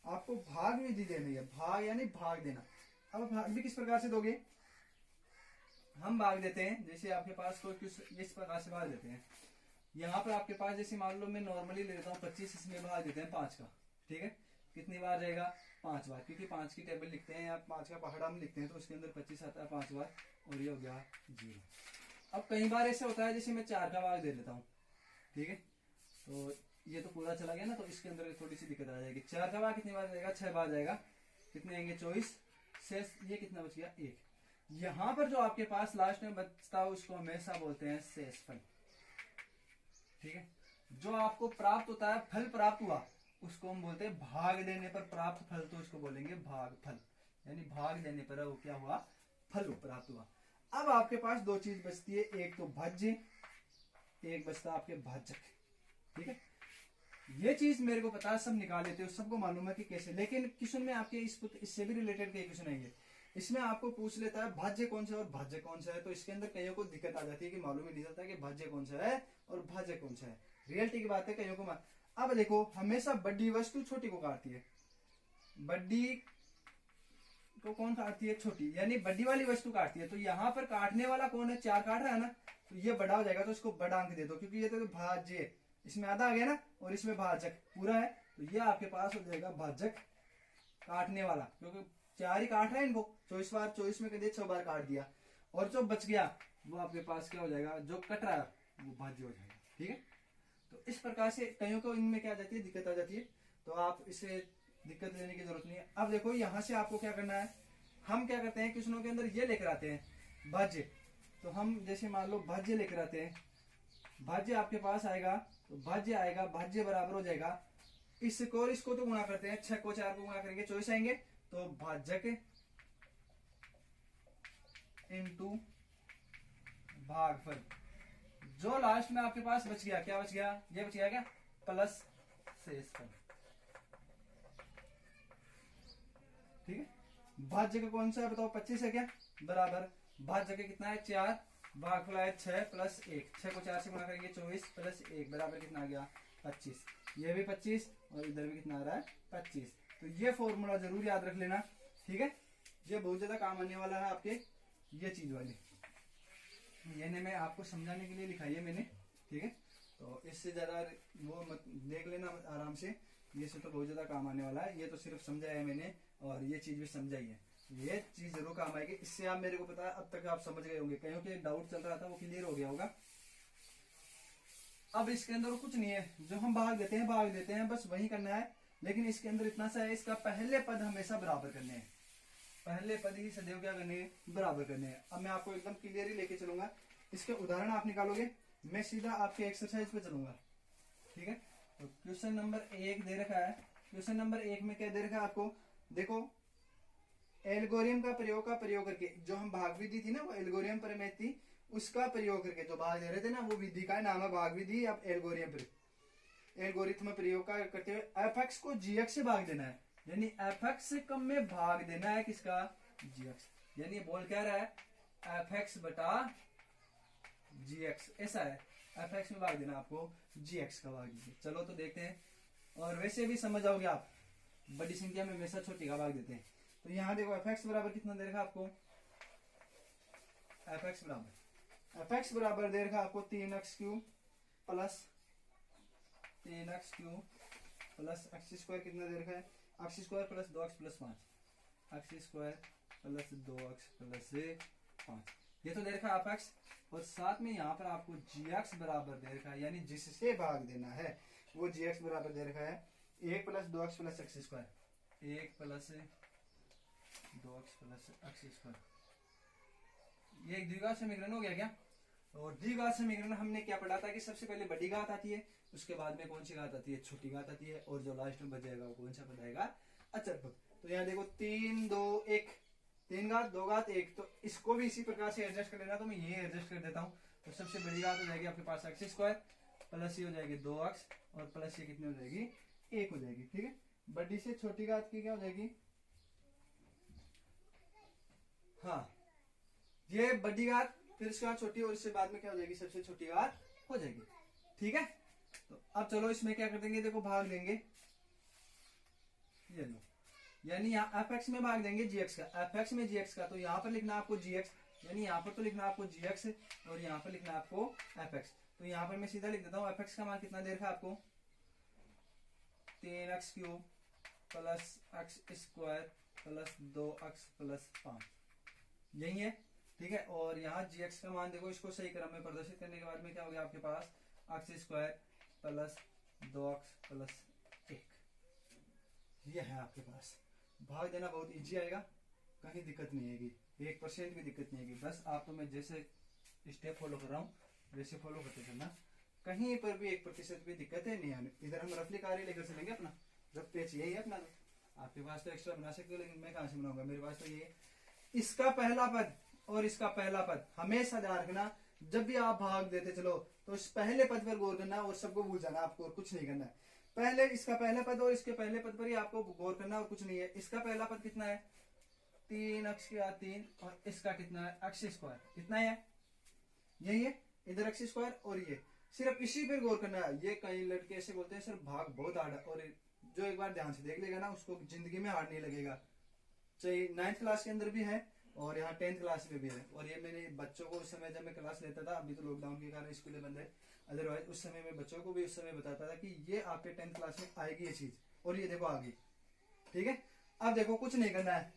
आपको भाग विधि देनी है। भाग यानी भाग देना। अब भाग भी किस प्रकार से दोगे, हम भाग देते हैं जैसे आपके पास कोई कुछ इस प्रकार से भाग देते हैं। यहाँ पर आपके पास जैसे मान लो मैं नॉर्मली ले लेता हूँ 25, इसमें भाग देते हैं 5 का। ठीक है, कितनी बार जाएगा, 5 बार, क्योंकि 5 की टेबल लिखते हैं या 5 का पहाड़ा हम लिखते हैं तो उसके अंदर 25 आता है 5 बार, और ये हो गया 0। अब कई बार ऐसे होता है जैसे मैं 4 का भाग दे लेता हूँ। ठीक है, तो ये तो पूरा चला गया ना, तो इसके अंदर थोड़ी सी दिक्कत आ जाएगी। 4 का भाग कितनी बार जाएगा, 6 बार जाएगा। कितने आएंगे, 24। शेष ये कितना बच गया, 1। यहां पर जो आपके पास लास्ट में बचता है उसको हमेशा बोलते हैं शेषफल। ठीक है, जो आपको प्राप्त होता है, फल प्राप्त हुआ, उसको हम बोलते हैं भाग देने पर प्राप्त फल, तो उसको बोलेंगे भाग फल। यानी भाग देने पर वो क्या हुआ, फल प्राप्त हुआ। अब आपके पास दो चीज बचती है, एक तो भाज्य, एक बचता आपके भाजक। ठीक है, ये चीज मेरे को पता है, सब निकाल लेते हो, सबको मालूम है कि कैसे। लेकिन क्वेश्चन में आपके इससे भी रिलेटेड कई क्वेश्चन आएंगे। इसमें आपको पूछ लेता है भाज्य कौन सा है और भाज्य कौन सा है, तो इसके अंदर कईयों को दिक्कत आ जाती है कि मालूम ही नहीं चलता कि भाज्य कौन सा है और भाज्य कौन सा है। रियलिटी की बात है, कईयों को अब देखो, हमेशा बड़ी वस्तु छोटी को काटती है। बड़ी को कौन काटती है, छोटी, यानी बड़ी वाली वस्तु काटती है। तो यहाँ पर काटने वाला कौन है, 4 काट रहा है ना, तो ये बड़ा हो जाएगा, तो इसको बड़ा अंक दे दो, क्योंकि ये तो भाज्य, इसमें आधा आ गया ना, और इसमें भाजक पूरा है, तो ये आपके पास हो जाएगा भाजक काटने वाला, क्योंकि 4 ही काट रहा है इनको। 24 बार, 24 में कह 6 बार काट दिया, और जो बच गया वो आपके पास क्या हो जाएगा, जो कट रहा है वो भाज्य हो जाएगा। ठीक है, तो इस प्रकार से कईयों को इनमें क्या आ जाती है, दिक्कत आ जाती है, तो आप इसे दिक्कत लेने की जरूरत नहीं है। अब देखो यहां से आपको क्या करना है, हम क्या करते हैं क्वेश्चनों के अंदर ये लेकर आते हैं भाज्य, तो हम जैसे मान लो भाज्य लेकर आते हैं, भाज्य आपके पास आएगा, तो भाज्य आएगा, भाज्य बराबर हो जाएगा इसको और इसको, तो गुणा करते हैं, 6 को 4 को गुणा करेंगे 24 आएंगे, तो भाजक इंटू भागफल। जो लास्ट में आपके पास बच गया, क्या बच गया, ये बच गया क्या, प्लस शेषफल। ठीक है, भाज्य का कौन सा है बताओ, 25 है क्या, बराबर भाज्य का कितना है, 4, भागफल है 6 प्लस 1, 6 को 4 से गुणा करेंगे 24 प्लस 1 बराबर कितना आ गया, 25। ये भी 25 और इधर भी कितना आ रहा है, 25। तो ये फॉर्मूला जरूर याद रख लेना। ठीक है, ये बहुत ज्यादा काम आने वाला है आपके, ये चीज वाली, ये मैं आपको समझाने के लिए लिखाई है मैंने। ठीक है, तो इससे ज्यादा वो मत देख लेना आराम से, ये से तो बहुत ज्यादा काम आने वाला है। ये तो सिर्फ समझाया है मैंने, और ये चीज भी समझाई है, ये चीज जरूर काम आएगी। इससे आप मेरे को पता है अब तक आप समझ गए होंगे, कहीं के डाउट चल रहा था वो क्लियर हो गया होगा। अब इसके अंदर कुछ नहीं है, जो हम भाग देते हैं बस वही करना है। लेकिन इसके अंदर इतना सा है, इसका पहले पद हमेशा बराबर करने हैं, पहले पद ही सदैव क्या करने हैं, बराबर करने हैं। अब मैं आपको एकदम क्लियर ही लेके चलूंगा, इसके उदाहरण आप निकालोगे, मैं सीधा आपके एक्सरसाइज पे चलूंगा। ठीक है, तो क्वेश्चन नंबर 1 दे रखा है। क्वेश्चन नंबर 1 में क्या दे रखा है आपको, देखो एल्गोरियम का प्रयोग करके, जो हम भाग विधि थी ना, वो एल्गोरियम प्रमेय थी, उसका प्रयोग करके जो भाग दे रहे थे ना, वो विधि का नाम है भाग विधि। अब एल्गोरिथम प्रयोग का करते हुए एफ को जीएक्स से भाग देना है, यानी एफ कम में भाग देना है किसका, जीएक्स। यानी बोल क्या रहा है, एफ बटा जीएक्स, ऐसा है, एफ में भाग देना आपको, जीएक्स का भाग दीजिए। चलो तो देखते हैं, और वैसे भी समझ जाओगे आप, बड़ी संख्या में हमेशा छोटी का भाग देते हैं। तो यहां देखो एफ बराबर कितना दे रखा आपको, एफ बराबर दे रखा आपको 3x³ plus 3x³ plus x² कितना दे रखा है, x² plus 2x plus 5, x² plus 2x plus 5, ये तो दे रखा है एफ, और साथ में यहाँ पर आपको जीएक्स बराबर दे रखा है, यानी जिससे भाग देना है वो जीएक्स बराबर दे रखा है 1 plus 2x plus x², 1 plus 2x plus x²। ये एक द्विघात समीकरण हो गया क्या। और द्विघात समीकरण हमने क्या पढ़ा था कि सबसे पहले बड़ी घात आती है, उसके बाद में कौन सी घात आती है, छोटी घात आती है, और जो लास्ट में बच जाएगा वो कौन सा पद आएगा, अचर पद। तो यहाँ देखो 3 2 1, 3 घात 2 घात 1, तो इसको भी इसी प्रकार से एडजस्ट कर लेना, तो मैं ये एडजस्ट कर देता हूँ। तो सबसे बड़ी घात हो जाएगी आपके पास x² प्लस ये हो जाएगी 2x, और प्लस ये कितनी हो जाएगी, 1 हो जाएगी। ठीक है, बड़ी से छोटी घात की क्या हो जाएगी, हाँ, ये बड़ी घात, फिर इसके बाद छोटी, और इससे बाद में क्या हो जाएगी, सबसे छोटी घात हो जाएगी। ठीक है, तो अब चलो इसमें क्या कर देंगे, देखो भाग देंगे, ये लो, यानी यहाँ एफ एक्स में भाग देंगे जी एक्स का, एफ एक्स में जी एक्स का, तो यहाँ पर लिखना आपको जी एक्स, यानी यहाँ पर तो लिखना आपको जी एक्स और यहाँ पर लिखना आपको एफ एक्स। तो यहाँ पर मैं सीधा लिख देता हूँ, एफ एक्स का मान कितना दे रखा है आपको, 3x³ plus x square plus 2x plus 5, यही है। ठीक है, और यहाँ जी एक्स का मान देखो, इसको सही क्रम में प्रदर्शित करने के बाद में क्या हो गया आपके पास, x square plus 2x plus 1, ये है आपके पास। भाग देना बहुत इजी आएगा, कहीं दिक्कत नहीं आएगी, 1% भी दिक्कत नहीं आएगी। बस आप तो मैं जैसे स्टेप फॉलो कर रहा हूँ वैसे फॉलो करते चलना, कहीं पर भी 1% भी दिक्कत है नहीं आने। इधर हम रफली कार्य लेकर चलेंगे अपना, रफ पेज यही है अपना। तो आपके पास तो एक्स्ट्रा बना सकते हो, लेकिन मैं कहां से बनाऊंगा, मेरे पास तो ये इसका पहला पद और इसका पहला पद हमेशा ध्यान रखना। जब भी आप भाग देते चलो तो इस पहले पद पर गौर करना और सबको भूल जाना आपको, और कुछ नहीं करना है। पहले इसका पहला पद और इसके पहले पद पर ही आपको गौर करना और कुछ नहीं है। इसका पहला पद कितना है, 3x के 3, और इसका कितना है, एक्स स्क्वायर, कितना है, यही है, इधर एक्स स्क्वायर, और ये सिर्फ इसी पर गौर करना है। ये कई लड़के ऐसे बोलते हैं सर भाग बहुत हार्ड है, और जो एक बार ध्यान से देख लेगा ना उसको जिंदगी में हार्ड नहीं लगेगा। चाहे 9th क्लास के अंदर भी है और यहाँ 10th क्लास में भी है। और ये मैंने बच्चों को उस समय जब मैं क्लास लेता था, अभी तो लॉकडाउन के कारण स्कूलें बंद है, अदरवाइज उस समय मैं बच्चों को भी उस समय बताता था कि ये आपके 10th क्लास में आएगी ये चीज, और ये देखो आ गई। ठीक है, अब देखो कुछ नहीं करना है,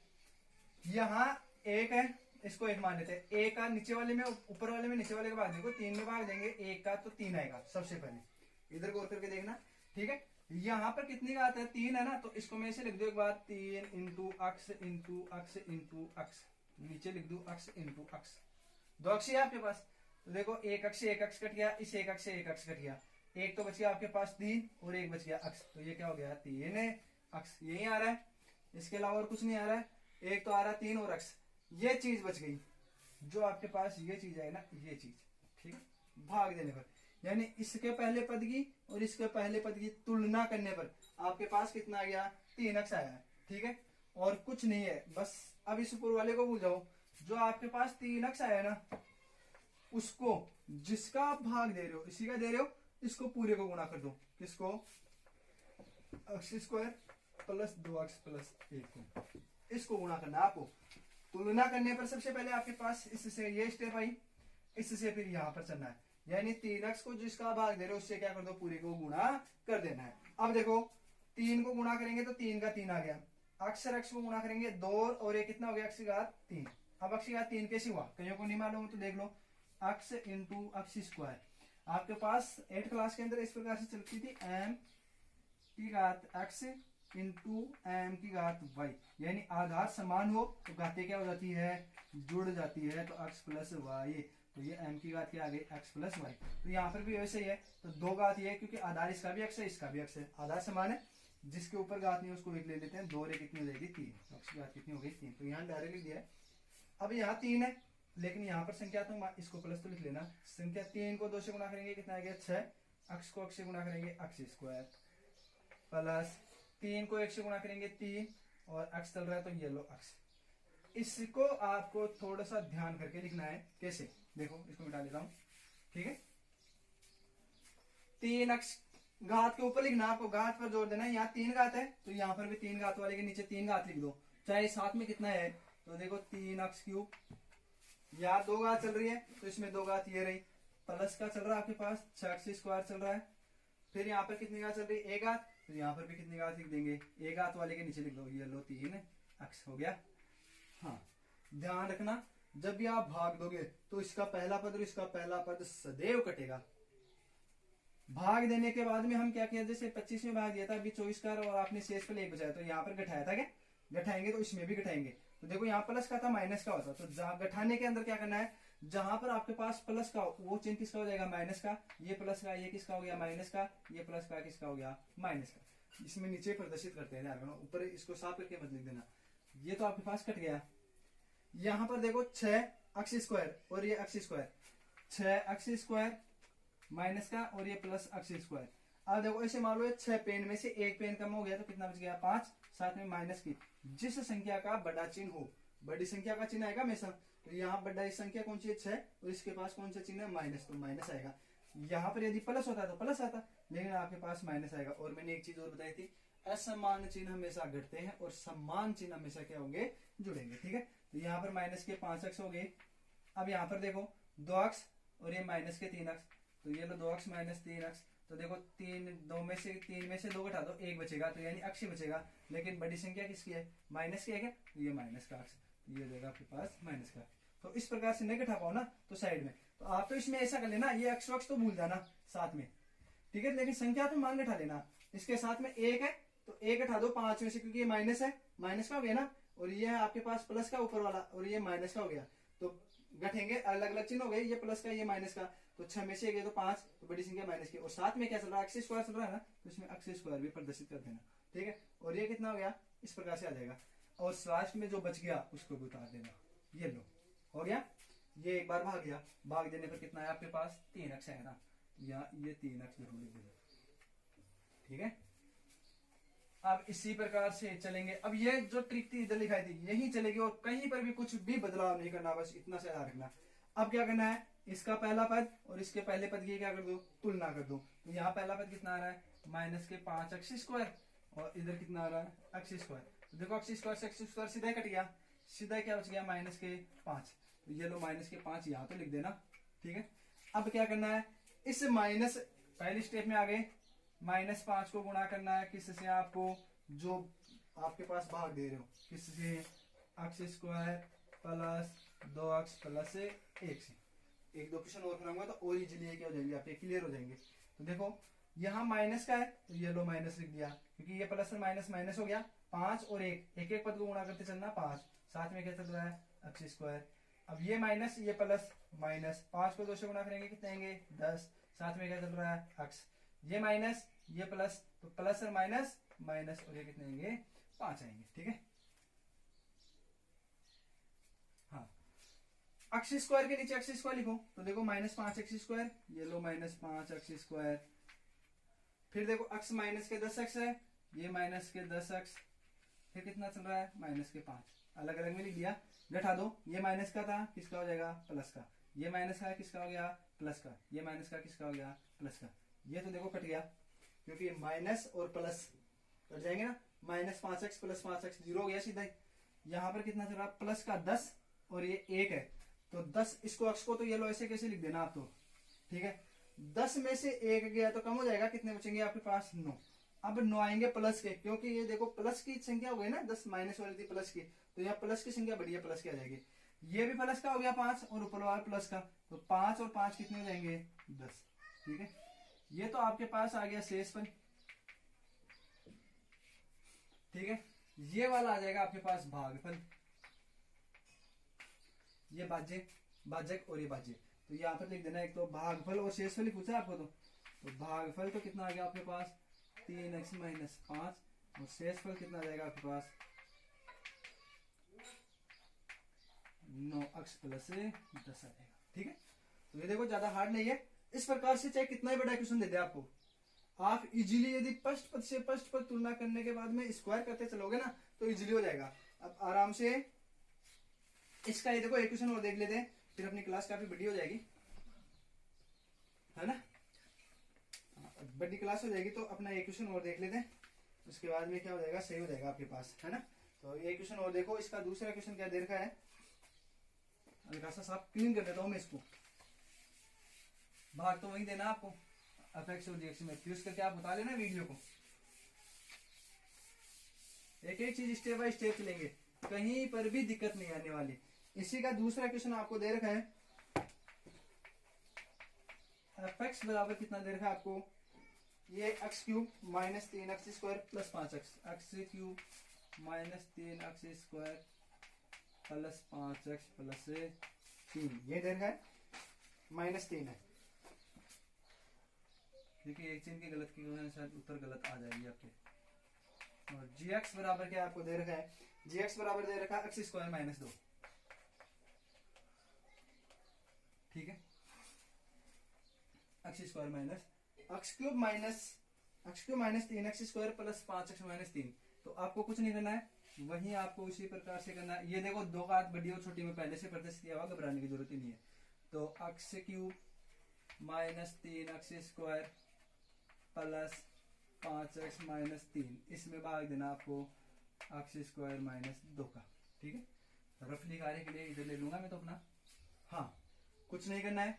यहाँ 1 है, इसको 1 मान लेते हैं, 1 का नीचे वाले में, ऊपर वाले में नीचे वाले का भाग देखो, 3 में भाग देंगे 1 का तो 3 आएगा सबसे पहले, इधर गौर करके देखना। ठीक है, यहाँ पर कितनी का आता है, 3 है ना, तो इसको मैं ऐसे लिख दू एक बार, 3 इंटू अक्स इंटू अक्स इंटू अक्स, नीचे लिख दू अक्स इंटू अक्स, 2 अक्स है आपके पास। तो देखो 1 अक्स से 1 अक्स कट गया, इस 1 अक्स से 1 अक्स कट गया, 1 तो बच गया आपके पास 3 और 1 बच गया अक्स, तो ये क्या हो गया, 3 अक्स, यही आ रहा है, इसके अलावा और कुछ नहीं आ रहा है। 1 तो आ रहा है 3 और अक्स, ये चीज बच गई, जो आपके पास ये चीज है ना, ये चीज। ठीक है, भाग देने पर, यानी इसके पहले पद की और इसके पहले पद की तुलना करने पर आपके पास कितना आ गया, 3 अक्स आया है। ठीक है, और कुछ नहीं है, बस अब इस ऊपर वाले को भूल जाओ। जो आपके पास 3 अक्स आया ना, उसको जिसका आप भाग दे रहे हो, इसी का दे रहे हो, इसको पूरे को गुणा कर दो, किसको, x square plus 2x plus 1 को, इसको गुणा करना है आपको। तुलना करने पर सबसे पहले आपके पास इससे ये स्टेप आई, इससे फिर यहां पर चलना है, यानी 3x को जिसका भाग दे रहे हो उससे क्या कर दो, पूरे को गुणा कर देना है। अब देखो 3 को गुणा करेंगे तो 3 का 3 आ गया, अक्सर एक्स को गुणा करेंगे 2 और ये कितना हो गया, एक्स की घात 3। अब एक्स की घात 3 कैसे हुआ, कईयों को नहीं मालूम तो देख लो, एक्स इंटू एक्स स्क्वायर, आपके पास 8th क्लास के अंदर इस प्रकार से चलती थी, एम की घात एक्स इंटू एम की घात वाई, यानी आधार समान हो तो घातें क्या हो जाती है, जुड़ जाती है, तो एक्स प्लस वाई, तो ये एम की घात क्या आ गई, एक्स प्लस वाई। तो यहाँ पर भी वैसे ही है, तो 2 घात ये, क्योंकि आधार इसका भी एक्स है इसका भी एक्स है, आधार समान है, जिसके ऊपर घात नहीं उसको 1 ले लेते हैं, 2 रे कितनी हो जाएगी, 3, तो एक्स की घात कितनी हो गई, 3, तो यहाँ डायरेक्ट लिख दिया है। अब यहाँ 3 है, लेकिन यहाँ पर संख्या तो इसको प्लस तो लिख लेना, संख्या 3 को 2 से गुणा करेंगे कितना आ गया, 6, एक्स को 1 से गुणा करेंगे एक्स स्क्वायर, प्लस 3 को 1 से गुणा करेंगे 3, और एक्स चल रहा है तो ये लो एक्स। इसको आपको थोड़ा सा ध्यान करके लिखना है, कैसे, देखो इसको मिटा देता हूं। ठीक है, 3 एक्स घात के ऊपर लिखना, आपको घात पर जोर देना है, यहाँ 3 घात है तो यहाँ पर भी 3 घात वाले के नीचे 3 घात लिख दो, चाहे साथ में कितना है, तो देखो 3x³, यहाँ 2 घात चल रही है तो इसमें 2 घात ये रही, प्लस का चल रहा है आपके पास 6x स्क्वायर चल रहा है, फिर यहाँ पर कितनी घात चल रही है, 1 घात, तो यहाँ पर भी कितनी घात लिख देंगे, 1 घात वाले के नीचे लिख दो, ये लो 3x हो गया। हाँ, ध्यान रखना जब भी आप भाग दोगे तो इसका पहला पद और इसका पहला पद सदैव कटेगा। भाग देने के बाद में हम क्या किया, जैसे 25 में भाग दिया था, अभी 24 का, और आपने शेष पर 1 बचाया, तो यहाँ पर घटाया था क्या, घटाएंगे तो इसमें भी घटाएंगे, तो देखो यहाँ प्लस का था माइनस का होता, तो घटाने के अंदर क्या करना है, जहां पर आपके पास प्लस का वो चिन्ह किसका हो जाएगा, माइनस का, ये प्लस का, ये किसका हो गया, माइनस का, ये प्लस का किसका हो गया, माइनस का। इसमें नीचे प्रदर्शित करते हैं, ध्यान, ऊपर इसको साफ करके मत लिख देना। ये तो आपके पास कट गया, यहां पर देखो 6x स्क्वायर और ये x square, 6x square minus का और ये प्लस x स्क्वायर। अब देखो ऐसे मान लो 6 पेन में से 1 पेन कम हो गया तो कितना बच गया, 5, साथ में माइनस की, जिस संख्या का बड़ा चिन्ह हो बड़ी संख्या का चिन्ह आएगा हमेशा। तो यहाँ बड़ी संख्या कौन सी है 6, और इसके पास कौन सा चिन्ह है माइनस, तो माइनस आएगा। यहाँ पर यदि प्लस होता तो प्लस आता, लेकिन आपके पास माइनस आएगा। और मैंने एक चीज और बताई थी, असमान चिन्ह हमेशा घटते हैं और समान चिन्ह हमेशा क्या होंगे, जुड़ेंगे। ठीक है, तो यहाँ पर माइनस के 5 अक्ष हो गए। अब यहाँ पर देखो 2 अक्ष और ये माइनस के 3 अक्ष, तो ये लो 2 अक्ष माइनस 3 अक्ष, तो देखो 3 में से 2 घटा दो 1 बचेगा, तो यानी अक्ष ही बचेगा। लेकिन बड़ी संख्या किसकी है, माइनस की है क्या, तो ये माइनस का अक्ष, तो ये देगा आपके पास माइनस का। तो इस प्रकार से नहीं घटा पाओ ना तो साइड में, तो आप तो इसमें ऐसा कर लेना, ये अक्ष वक्ष तो भूल जाना साथ में, ठीक है। लेकिन संख्या तो मान घटा लेना, इसके साथ में 1 है तो 1 घटा दो 5 में से, क्योंकि ये माइनस है, माइनस का हो गया ना, और ये है आपके पास प्लस का ऊपर वाला, और ये माइनस का हो गया, तो घटेंगे, अलग अलग चिन्ह हो गए, ये प्लस का ये माइनस का, तो 6 में से गए तो 5, तो बड़ी संख्या माइनस की। और साथ में क्या चल रहा है, अक्ष स्क्वायर चल रहा है ना, तो इसमें अक्ष स्क्वायर भी प्रदर्शित कर देना, ठीक है। और ये कितना हो गया, इस प्रकार से आ जाएगा। और लास्ट में जो बच गया उसको भी उतार देना, ये लो हो गया। ये एक बार भाग गया, भाग देने पर कितना है आपके पास 3 अक्ष है ना, या ये 3 अक्ष जरूर लिख देना, ठीक है। अब इसी प्रकार से चलेंगे। अब ये जो ट्रिक थी इधर लिखाई थी यही चलेगी, और कहीं पर भी कुछ भी बदलाव नहीं करना, बस इतना से याद रखना। अब क्या करना है, इसका पहला पद और इसके पहले पद की क्या कर दो, तुलना कर दो। तो यहाँ पहला पद कितना आ रहा है, माइनस के 5 अक्ष स्क्वायर, और इधर कितना आ रहा है, अक्ष स्क्वायर। तो देखो अक्ष स्क्वायर से अक्ष स्क्वायर सीधा कट गया, सीधा क्या बच गया, माइनस के 5। तो ये लो माइनस के 5 यहाँ तो लिख देना, ठीक है। अब क्या करना है, इस माइनस पहली स्टेप में आ गए, -5 को गुणा करना है किससे, आपको जो आपके पास भाग दे रहे हो, किससे, अक्ष स्क्वायर प्लस 2 अक्ष प्लस 1 से। 1-2 क्वेश्चन और कराऊंगा तो और इजीली क्या हो जाएंगे आपके, क्लियर हो जाएंगे। तो देखो यहाँ माइनस का है, तो ये लो माइनस लिख दिया, क्योंकि ये प्लस और माइनस माइनस हो गया। 5 और 1, एक एक पद को गुणा करते चलना 5, साथ में क्या चल रहा है, अक्ष स्क्वायर। अब ये माइनस ये प्लस, माइनस 5 को 2 से गुणा करेंगे कितने आएंगे, 10, साथ में क्या चल रहा है, अक्ष। ये माइनस ये प्लस, तो प्लस और माइनस माइनस, और ये कितने आएंगे, 5 आएंगे, ठीक है। हाँ, अक्ष स्क्वायर के नीचे अक्ष स्क्वायर लिखो, तो देखो -5 अक्ष स्क्वायर, ये लो -5 अक्ष स्क्वायर। फिर देखो अक्ष माइनस के 10 अक्ष है, ये माइनस के 10 अक्ष, फिर कितना चल रहा है, माइनस के 5, अलग अलग में लिख दिया। घटा दो, ये माइनस का था, किसका हो जाएगा, प्लस का। ये माइनस का किसका हो गया, प्लस का। ये माइनस का किसका हो गया, प्लस का। ये तो देखो कट गया, क्योंकि माइनस और प्लस कट जाएंगे ना, -5 प्लस 5 0 हो गया सीधा ही। यहाँ पर कितना चल रहा है, प्लस का 10 और ये 1 है, तो 10 इसको अक्ष को तो ये लो ऐसे कैसे लिख देना आप, तो ठीक है। 10 में से 1 गया तो कम हो जाएगा, कितने बचेंगे आपके पास, 9। अब 9 आएंगे प्लस के, क्योंकि ये देखो प्लस की संख्या हो गई ना, 10 माइनस वाली थी प्लस की, तो यहाँ प्लस की संख्या बढ़ी है, प्लस की आ जाएगी। ये भी प्लस का हो गया 5, और ऊपर वाला प्लस का, तो 5 और 5 कितने हो जाएंगे, 10, ठीक है। ये तो आपके पास आ गया शेषफल, ठीक है। ये वाला आ जाएगा आपके पास भागफल, ये भाज्य, भाजक और ये भाज्य। तो यहाँ पर लिख देना, एक तो भागफल और शेषफल ही पूछा आपको, तो भागफल तो कितना आ गया आपके पास, 3x - 5, और शेषफल कितना आ जाएगा आपके पास, 9x प्लस 10 आ जाएगा, ठीक है। तो ये देखो ज्यादा हार्ड नहीं है, इस प्रकार से चाहे कितना ही बड़ा क्वेश्चन दे दे आपको, आप इजीली यदि फर्स्ट पद से फर्स्ट पद तुलना करने के बाद में स्क्वायर करते चलोगे ना, तो इजीली हो जाएगा। अब आराम से इसका ये देखो एक क्वेश्चन और देख लेते हैं, फिर अपनी क्लास काफी बड़ी हो जाएगी, है ना, बड़ी क्लास हो जाएगी, तो अपना एक क्वेश्चन और देख लेते हैं, उसके बाद में क्या हो जाएगा, सही हो जाएगा आपके पास, है ना। तो ये क्वेश्चन और देखो, इसका दूसरा क्वेश्चन क्या दे रखा है, हल्का सा साफ क्लीन कर देता हूं मैं इसको, भाग तो वही देना आपको, अपेक्स और जीएक्स में फ्यूज करके आप बता लेना वीडियो को, एक एक चीज स्टेप बाय स्टेप चलेंगे, कहीं पर भी दिक्कत नहीं आने वाली। इसी का दूसरा क्वेश्चन आपको दे रखा है, एफ बराबर कितना दे रखा है आपको, ये x³ -3x² plus 5x, x³ -3x² plus 5x plus 3, ये दे रखा है, -3 है, क्योंकि एक चिन्ह की गलत की वजह से शायद उत्तर गलत आ जाएगी आपके। और gx बराबर क्या आपको दे रखा है, gx बराबर दे रखा है x² - 2, ठीक है। x² minus x³ -3x² plus 5x - 3, तो आपको कुछ नहीं करना है, वहीं आपको उसी प्रकार से करना है। ये देखो दो घात बड़ी और छोटी में पहले से प्रदर्शित किया हुआ, घबराने की जरूरत ही नहीं है। तो x cube minus 3x square plus 5x minus 3, इसमें भाग देना आपको एक्स स्क्वायर माइनस 2 का। ठीक है, रफली कार्य के लिए इधर ले लूंगा मैं तो अपना। हाँ, कुछ नहीं करना है,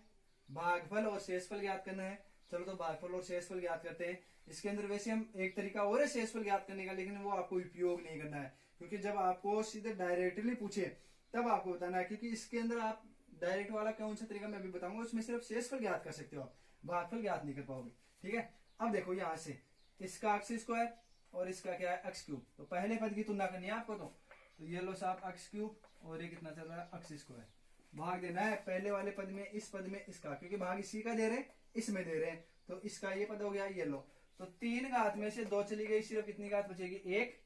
भागफल और शेषफल ज्ञात करना है। चलो तो भागफल और शेषफल ज्ञात करते हैं। इसके अंदर वैसे हम एक तरीका और है शेषफल ज्ञात करने का, लेकिन वो आपको उपयोग नहीं करना है, क्योंकि जब आपको सीधे डायरेक्टली पूछे तब आपको बताना है, क्योंकि इसके अंदर आप डायरेक्ट वाला कौन सा तरीका मैं भी बताऊंगा, उसमें सिर्फ शेषफल ज्ञात कर सकते हो आप, भागफल ज्ञात नहीं कर पाओगे। ठीक है, अब देखो यहां से इसका एक्स स्क्वायर और इसका क्या है एक्स क्यूब, तो पहले पद की तुलना करनी है आपको। तो ये लो साहब एक्स क्यूब और ये कितना चल रहा है एक्स स्क्वायर, भाग देना है पहले वाले पद में इस पद में इसका, क्योंकि भाग इसी का दे रहे हैं इसमें दे रहे हैं, तो इसका ये पद हो गया, ये लो। तो 3 घात में से 2 चली गई, सिर्फ कितनी घात बचेगी 1।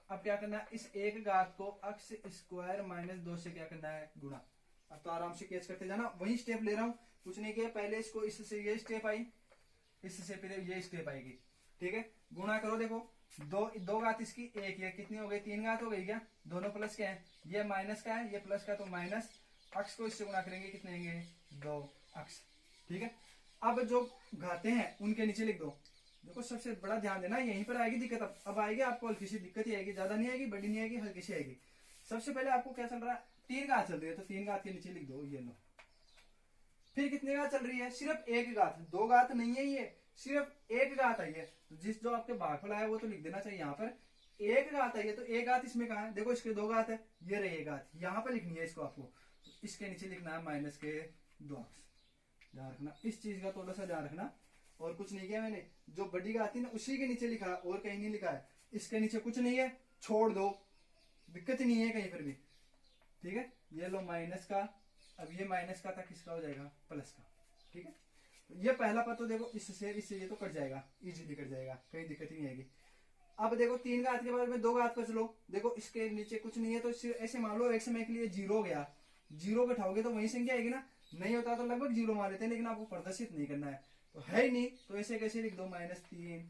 अब क्या करना है, इस 1 घात को एक्स स्क्वायर माइनस 2 से क्या करना है गुणा। अब तो आराम से कैच करते जाना, वही स्टेप ले रहा हूं, कुछ नहीं किया, पहले इसको इससे ये स्टेप आई, इससे फिर ये स्टेप आएगी। ठीक है, गुणा करो, देखो दो घात इसकी एक, ये कितनी हो गई 3 घात हो गई क्या, दोनों प्लस के हैं, ये माइनस का है ये प्लस का, तो माइनस अक्स को इससे गुणा करेंगे, कितने आएंगे 2 अक्स। ठीक है, अब जो घाते हैं उनके नीचे लिख दो। देखो सबसे बड़ा ध्यान देना, यहीं पर आएगी दिक्कत। अब आएगी आपको हल्की सी दिक्कत ही आएगी, ज्यादा नहीं आएगी, बड़ी नहीं आएगी, हल्की सी आएगी। सबसे पहले आपको क्या चल रहा है, 3 घात चल रही है, तो 3 घात के नीचे लिख दो, ये लो। फिर कितने घात चल रही है, सिर्फ 1 घात, 2 घात नहीं है, ये सिर्फ 1 घात आई है। तो जिस जो आपके भागफल आया वो तो लिख देना चाहिए, यहाँ पर 1 घात आई है, तो 1 घात इसमें कहा है, देखो इसके 2 घात है, ये रही 1 घात, यहाँ पर लिखनी है इसको आपको, इसके नीचे लिखना है माइनस के 2 अक्स। ध्यान रखना, इस चीज का थोड़ा सा ध्यान रखना। और कुछ नहीं किया मैंने, जो बड़ी घात है ना उसी के नीचे लिखा है, और कहीं नहीं लिखा है, इसके नीचे कुछ नहीं है, छोड़ दो, दिक्कत ही नहीं है कहीं पर भी। ठीक है, ये लो माइनस का, अब ये माइनस का था, किसका हो जाएगा प्लस का। ठीक है, तो ये पहला पद तो देखो इससे ये तो कट जाएगा, इजीली कट जाएगा, कहीं दिक्कत ही नहीं आएगी। अब देखो 3 घात के बाद में 2 घात पर चलो, देखो इसके नीचे कुछ नहीं है, तो ऐसे मान लो एक समय के लिए 0 हो गया, 0 बैठाओगे तो वही संख्या आएगी ना, नहीं होता तो लगभग 0 मान लेते हैं, लेकिन आपको प्रदर्शित नहीं करना है, तो है ही नहीं, तो ऐसे कैसे लिख दो माइनस 3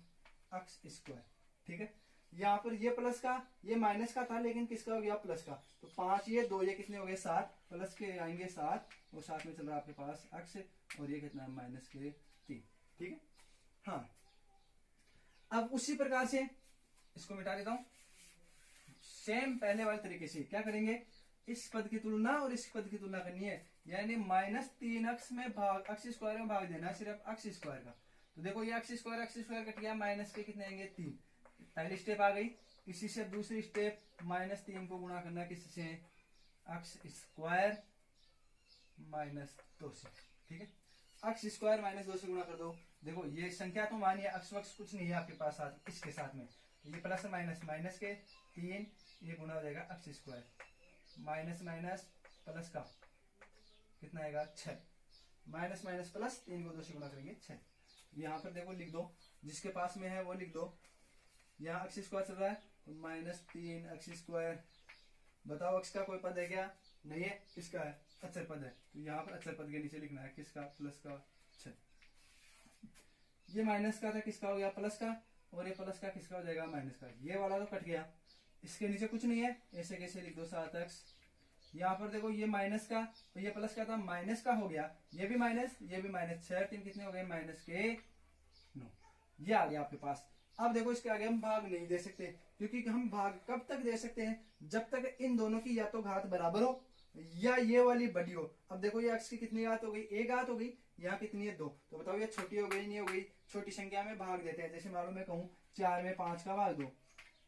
अक्स स्क्वायर। ठीक है, यहाँ पर ये प्लस का ये माइनस का था, लेकिन किसका हो गया प्लस का, तो 5 ये 2 ये कितने हो गए 7, प्लस के आएंगे 7, और साथ में चल रहा है आपके पास एक्स, और ये कितना है माइनस के 3। ठीक है, हाँ, अब उसी प्रकार से इसको मिटा देता हूं, सेम पहले वाले तरीके से क्या करेंगे, इस पद की तुलना और इस पद की तुलना करनी है, यानी माइनस 3 अक्स में भाग एक्स स्क्वायर में भाग देना है सिर्फ एक्स स्क्वायर का। तो देखो ये एक्स स्क्वायर कट गया, माइनस के कितने आएंगे 3, पहली स्टेप आ गई। इसी से दूसरी स्टेप माइनस 3 को गुणा करना किससे, एक्स स्क्वायर माइनस 2 से। ठीक है, एक्स स्क्वायर माइनस 2 से गुणा कर दो। देखो ये संख्या तो मानिए अक्स वक्स कुछ नहीं है आपके पास साथ, इसके साथ में ये प्लस माइनस, माइनस के 3 ये गुणा हो जाएगा x square, minus minus plus का कितना आएगा 6, माइनस माइनस प्लस 3 को 2 से गुणा करेंगे 6। यहाँ पर देखो लिख दो, जिसके पास में है वो लिख दो। यहाँ एक्स स्क्वायर चल रहा है, तो माइनस 3 एक्स स्क्वायर, बताओ एक्स का कोई पद है क्या, नहीं है, किसका है अचर पद है, तो यहाँ पर अचर पद के नीचे लिखना है किसका, प्लस का 6। ये माइनस का था, किसका हो गया प्लस का, और ये प्लस का किसका हो जाएगा माइनस का, ये वाला तो कट गया, इसके नीचे कुछ नहीं है, ऐसे कैसे लिख दो 7 एक्स। यहाँ पर देखो ये माइनस का और ये प्लस का था, माइनस का हो गया, ये भी माइनस ये भी माइनस, 6 3 कितने हो गए माइनस के 9, ये आ गया आपके पास। अब देखो इसके आगे हम भाग नहीं दे सकते, क्योंकि हम भाग कब तक दे सकते हैं, जब तक इन दोनों की या तो घात बराबर हो या ये वाली बड़ी हो। अब देखो ये एक्स की कितनी घात हो गई, 1 घात हो गई, यहाँ कितनी है 2, तो बताओ ये छोटी हो गई नहीं हो गई, छोटी संख्या में भाग देते हैं। जैसे मान लो मैं कहूँ 4 में 5 का भाग दो,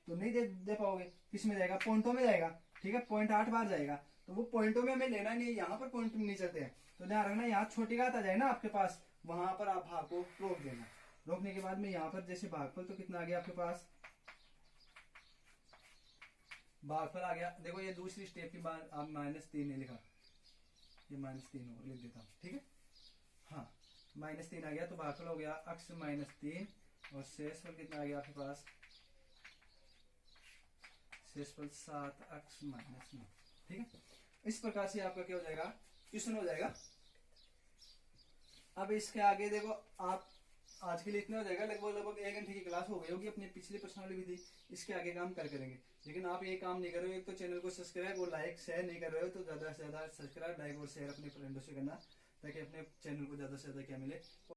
तो नहीं दे पाओगे, किस में जाएगा पॉइंटों में जाएगा। ठीक है, 0.8 बार जाएगा, तो वो पॉइंटों में हमें लेना नहीं है, यहाँ पर पॉइंट नहीं चलते हैं, तो ध्यान रखना यहाँ छोटी घात आ जाए ना आपके पास, वहां पर आप भाग को रोक देना। रोकने के बाद में यहाँ पर जैसे भागफल तो कितना आ गया आपके पास, भागफल आ गया। देखो ये दूसरी स्टेप की बात, आप -3 ने लिखा, ये -3 और लिख देता हूं। ठीक है, हाँ -3 आ गया, तो भागफल हो गया अक्स -3, और शेषफल कितना आ गया आपके पास, शेषफल 7 अक्स -9। ठीक है, इस प्रकार से आपका क्या हो जाएगा, क्वेश्चन हो जाएगा। अब इसके आगे देखो आप आज के लिए इतना हो जाएगा। लगभग 1 घंटे की क्लास हो गई होगी। अपनी पिछली प्रश्नावली भी थी, इसके आगे काम कर करेंगे। लेकिन आप ये काम नहीं कर रहे हो, एक तो चैनल को सब्सक्राइब और लाइक शेयर नहीं कर रहे हो, तो ज्यादा से ज्यादा सब्सक्राइब लाइक और शेयर अपने फ्रेंडों से करना, ताकि अपने चैनल को ज्यादा से ज्यादा क्या मिले।